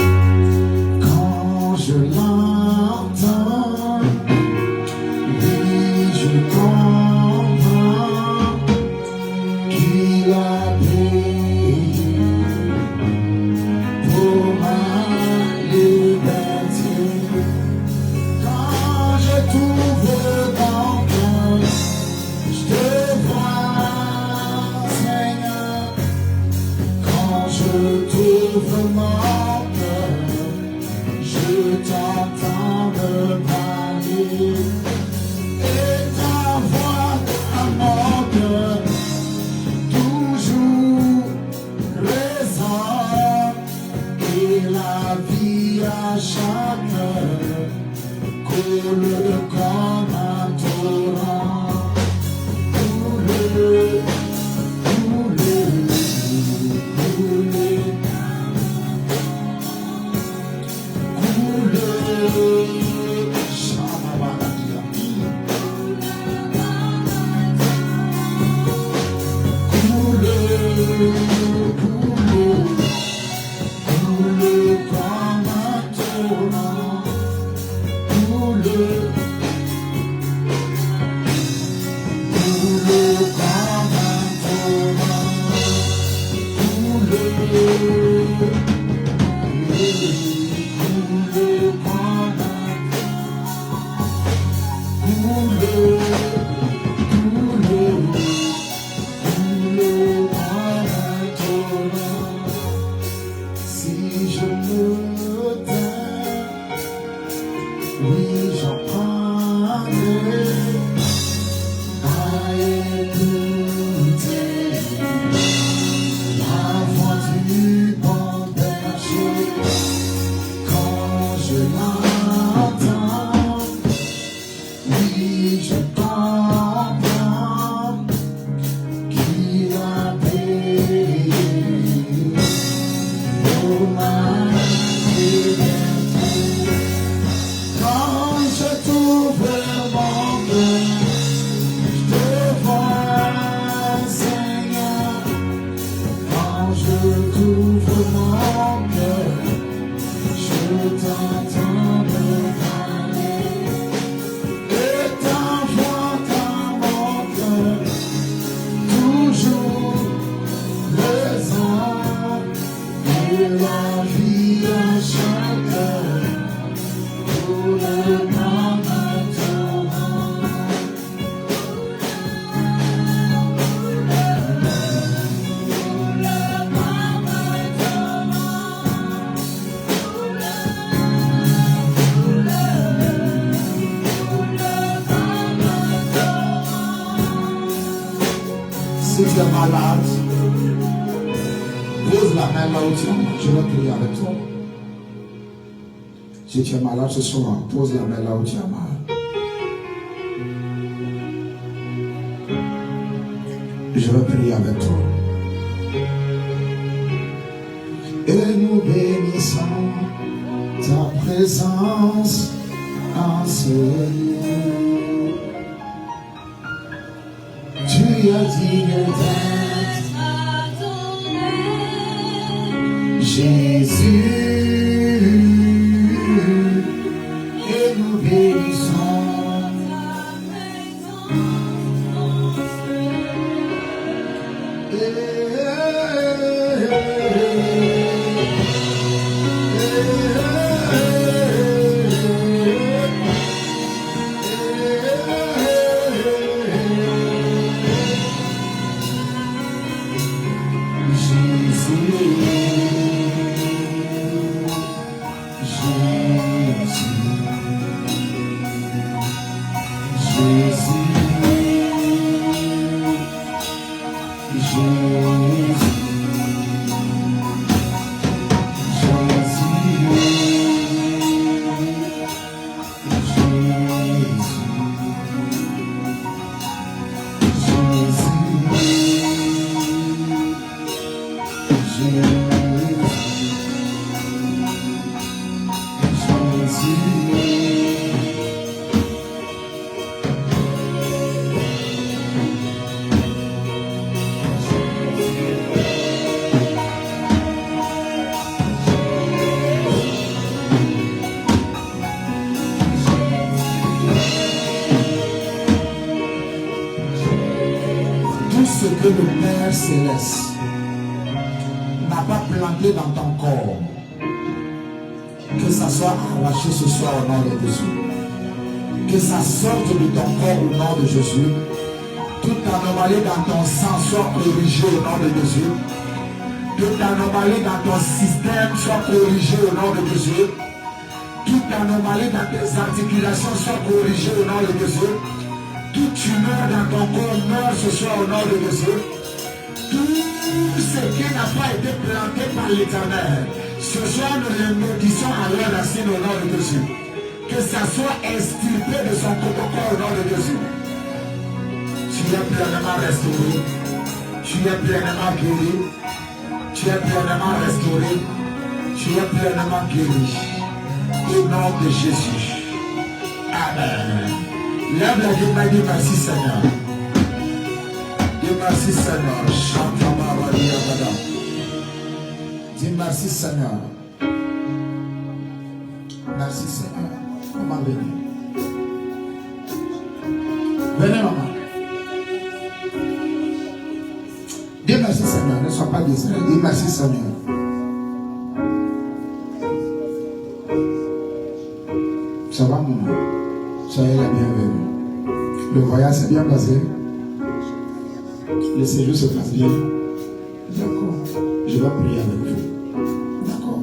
Quand je l'entends, je comprends qu'il a payé pour ma liberté. Quand je trouve ton cœur, je te vois, Seigneur. Quand je trouve mon cœur, je t'entends me parler. Chacun coule comme un torrent, coule, Quand je t'ouvre mon cœur, je te vois. Si tu es malade, pose la main là où tu es. Je vais prier avec toi. Si tu es malade ce soir, pose la main là où tu as mal. Je vais prier avec toi. Et nous bénissons ta présence en ce lieu. Tu as dit d'être adoré, Jésus, et nous bénissons ta présence en ce lieu. Que le Père Céleste n'a pas planté dans ton corps, que ça soit arraché ce soir au nom de Jésus, que ça sorte de ton corps au nom de Jésus, toute anomalie dans ton sang soit corrigée au nom de Jésus, toute anomalie dans ton système soit corrigée au nom de Jésus, toute anomalie dans tes articulations soit corrigée au nom de Jésus. Toute tumeur dans ton corps meurt ce soir au nom de Jésus. Tout ce qui n'a pas été planté par l'Éternel, ce soir nous le maudissons à leur racine au nom de Jésus. Que ça soit extirpé de son corps au nom de Jésus. Tu es pleinement restauré. Tu es pleinement guéri. Tu es pleinement restauré. Tu es pleinement guéri. Au nom de Jésus. Amen. Lève la main et dis merci Seigneur. Dis merci Seigneur. Dis merci Seigneur. Merci Seigneur. Maman, venez. Venez maman. Dis merci Seigneur. Ne sois pas désolé. Dis merci Seigneur. Ça va maman? Soyez la bienvenue. Le voyage s'est bien passé. Le séjour se passe bien. D'accord. Je vais prier avec vous. D'accord.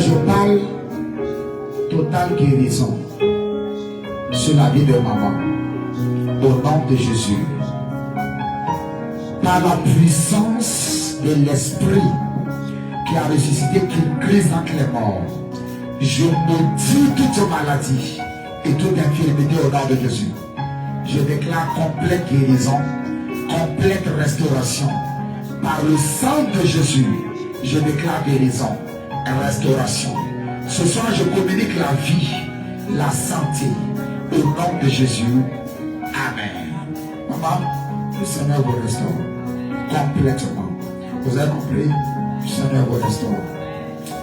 Je parle totale guérison sur la vie de maman au nom de Jésus. Par la puissance de l'esprit qui a ressuscité Christ entre les morts, je maudis toute maladie et toute infirmité au nom de Jésus. Je déclare complète guérison, complète restauration. Par le sang de Jésus, je déclare guérison, restauration. Ce soir, je communique la vie, la santé, au nom de Jésus. Amen. Maman, le Seigneur vous restaure complètement. Vous avez compris? Le Seigneur vous restaure.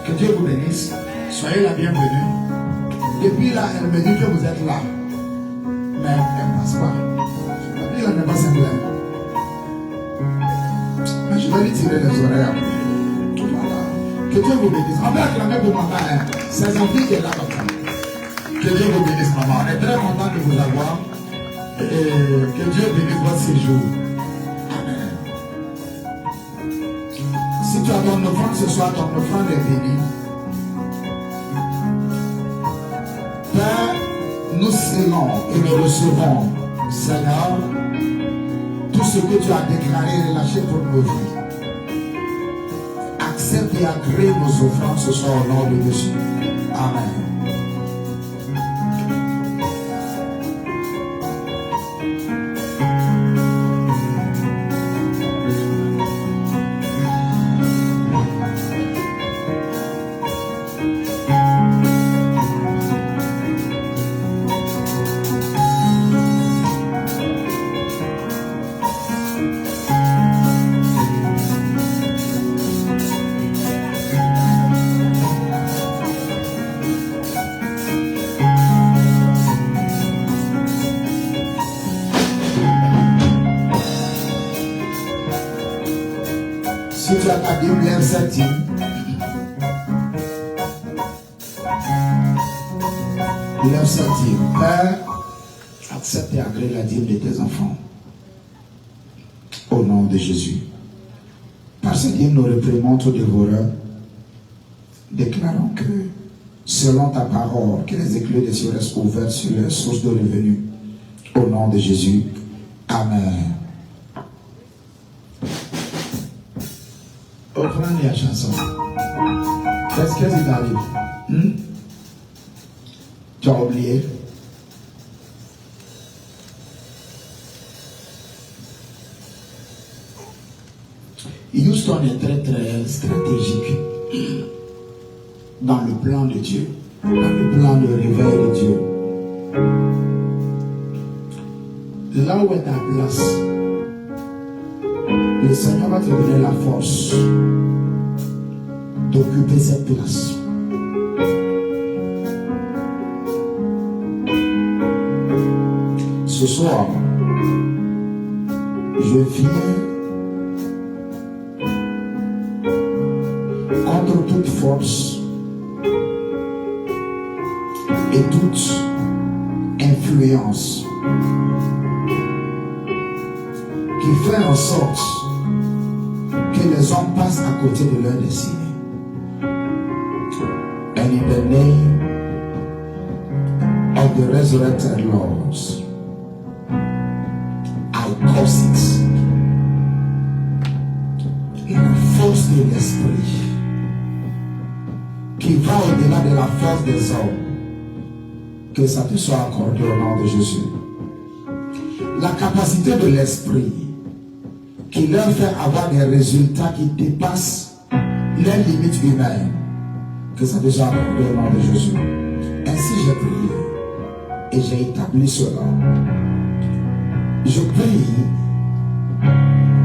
Que Dieu vous bénisse. Soyez la bienvenue. Depuis là, elle me dit que vous êtes là. Mais elle ne passe pas. Elle n'est pas simple. Mais je vais lui tirer les oreilles après. Voilà. Que Dieu vous bénisse. On va acclamer pour maman. Ses envies qui est là comme ça. Que Que Dieu vous bénisse, maman. On est très content de vous avoir. Et que Dieu bénisse votre séjour. Amen. Si tu as ton offrande ce soir, ton offrande est bénie. Père, nous scellons et nous recevons, Seigneur, tout ce que tu as déclaré et relâché pour nos vies. Accepte et agrée nos offrandes ce soir au nom de Jésus. Amen. Si tu as ta Bible, lève cette dîme. Lève cette dîme. Père, accepte et agrée la dîme de tes enfants. Au nom de Jésus. Par cette dîme, nous réprimons tout dévoreur. Déclarons que, selon ta parole, que les écluses des cieux restent ouverts sur les sources de revenus. Au nom de Jésus. Amen. Reprends la chanson. Qu'est-ce qui t'arrive? Tu as oublié? Houston est très très stratégique dans le plan de Dieu, dans le plan de réveil de Dieu. Là où est ta place, le Seigneur va te donner la force d'occuper cette place. Ce soir, je viens contre toute force et toute influence qui fait en sorte que les hommes passent à côté de leur destinée. And in the name of the resurrected Lord, I cause it. La force de l'esprit qui va au-delà de la force des hommes, que ça te soit accordé au nom de Jésus. La capacité de l'esprit qui leur fait avoir des résultats qui dépassent les limites humaines, que ça te soit accordé au nom de Jésus. Ainsi j'ai prié et j'ai établi cela. Je prie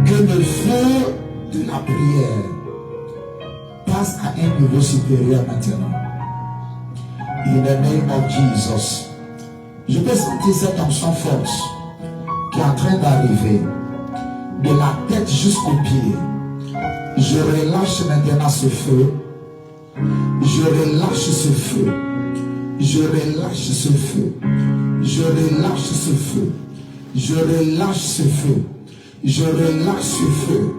que le feu de la prière passe à un niveau supérieur maintenant. In the name of Jesus. Je peux sentir cette onction forte qui est en train d'arriver de la tête jusqu'au pied. Je relâche maintenant ce feu. Je relâche ce feu. Je relâche ce feu. Je relâche ce feu. Je relâche ce feu. Je relâche ce feu.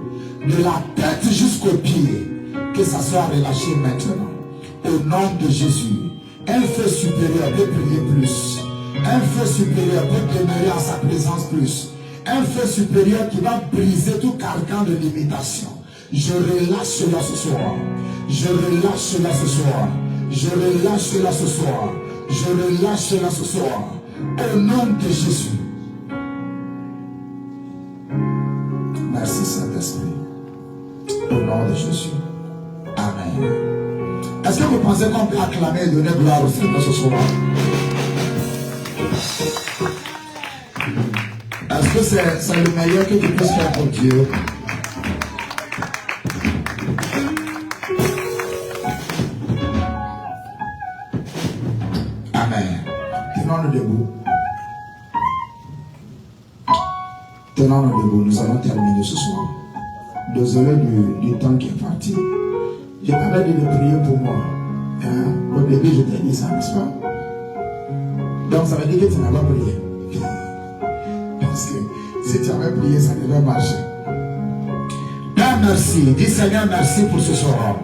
De la tête jusqu'au pied. Que ça soit relâché maintenant. Au nom de Jésus. Un feu supérieur peut prier plus. Un feu supérieur peut demeurer en sa présence plus. Un feu supérieur qui va briser tout carcan de limitation. Je relâche cela ce soir. Je relâche cela ce soir. Je relâche cela ce soir. Je relâche cela ce soir. Au nom de Jésus. Merci Saint-Esprit. Au nom de Jésus. Amen. Est-ce que vous pensez qu'on peut acclamer et donner gloire au Seigneur ce soir? Est-ce que c'est le meilleur que tu puisses faire pour Dieu? Amen. Tenons-nous debout. Tenons-nous debout. Nous allons terminer ce soir. Désolé du temps qui est parti. J'ai pas de prier pour moi. Au début, je t'ai dit ça, n'est-ce pas? Donc ça veut dire que tu n'as pas prié. Parce que si tu avais prié, ça devait marcher. Père, merci. Dis Seigneur, merci pour ce soir.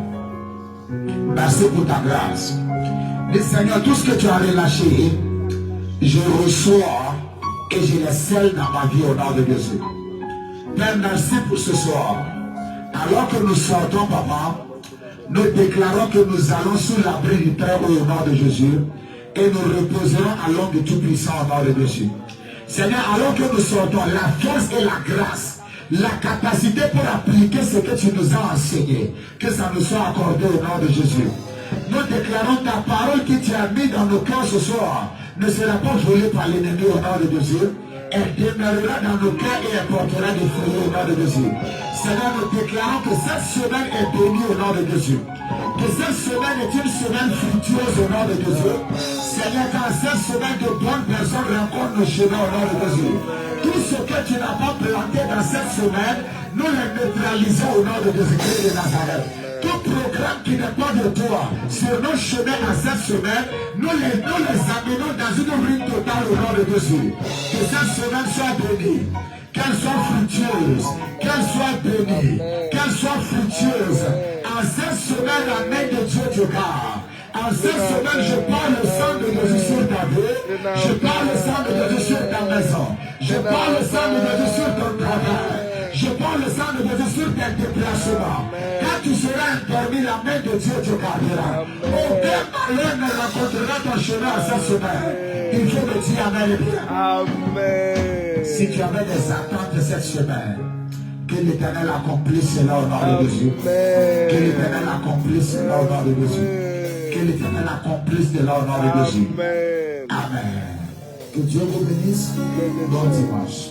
Merci pour ta grâce. Dis Seigneur, tout ce que tu as relâché, je reçois et je le scelle dans ma vie au nom de Jésus. Père, merci pour ce soir. Alors que nous sortons, Papa, nous déclarons que nous allons sous l'abri du Père au nom de Jésus et nous reposerons à l'homme de Tout-Puissant au nom de Jésus. Seigneur, alors que nous sortons, la force et la grâce, la capacité pour appliquer ce que tu nous as enseigné, que ça nous soit accordé au nom de Jésus. Nous déclarons ta parole que tu as mis dans nos cœurs ce soir ne sera pas volée par l'ennemi au nom de Jésus. Elle demeurera dans nos cœurs et elle portera des fruits au nom de Jésus. Seigneur, nous déclarons que cette semaine est bénie au nom de Jésus. Que cette semaine est une semaine fructueuse au nom de Jésus. Seigneur, quand cette semaine de bonnes personnes rencontrent nos chemins au nom de Jésus. Tout ce que tu n'as pas planté dans cette semaine, nous les neutralisons au nom de Jésus-Christ de Nazareth. Tout programme qui n'est pas de toi sur nos chemins à cette semaine, nous les amenons dans une ruine totale au nom de Jésus. Que cette semaine soit bénie, qu'elle soit fructueuse, qu'elle soit bénie, qu'elle soit fructueuse. En cette semaine, la main de Dieu te garde. En cette semaine, je parle le sang de Jésus sur ta vie, je parle le sang de Jésus sur ta maison, je parle le sang de Jésus sur ton travail. Je parle le sang de Jésus sur tes déplacements. Quand tu seras endormi, la main de Dieu te gardera. Aucun malheur ne rencontrera ton chemin à cette semaine. Il faut me dire amen et bien. Amen. Si tu avais des attentes de cette semaine, que l'Éternel accomplisse cela au nom de Jésus. Que l'Éternel accomplisse cela au nom de Jésus. Que l'Éternel accomplisse cela au nom de Jésus. Amen. Que Dieu vous bénisse. Bon dimanche.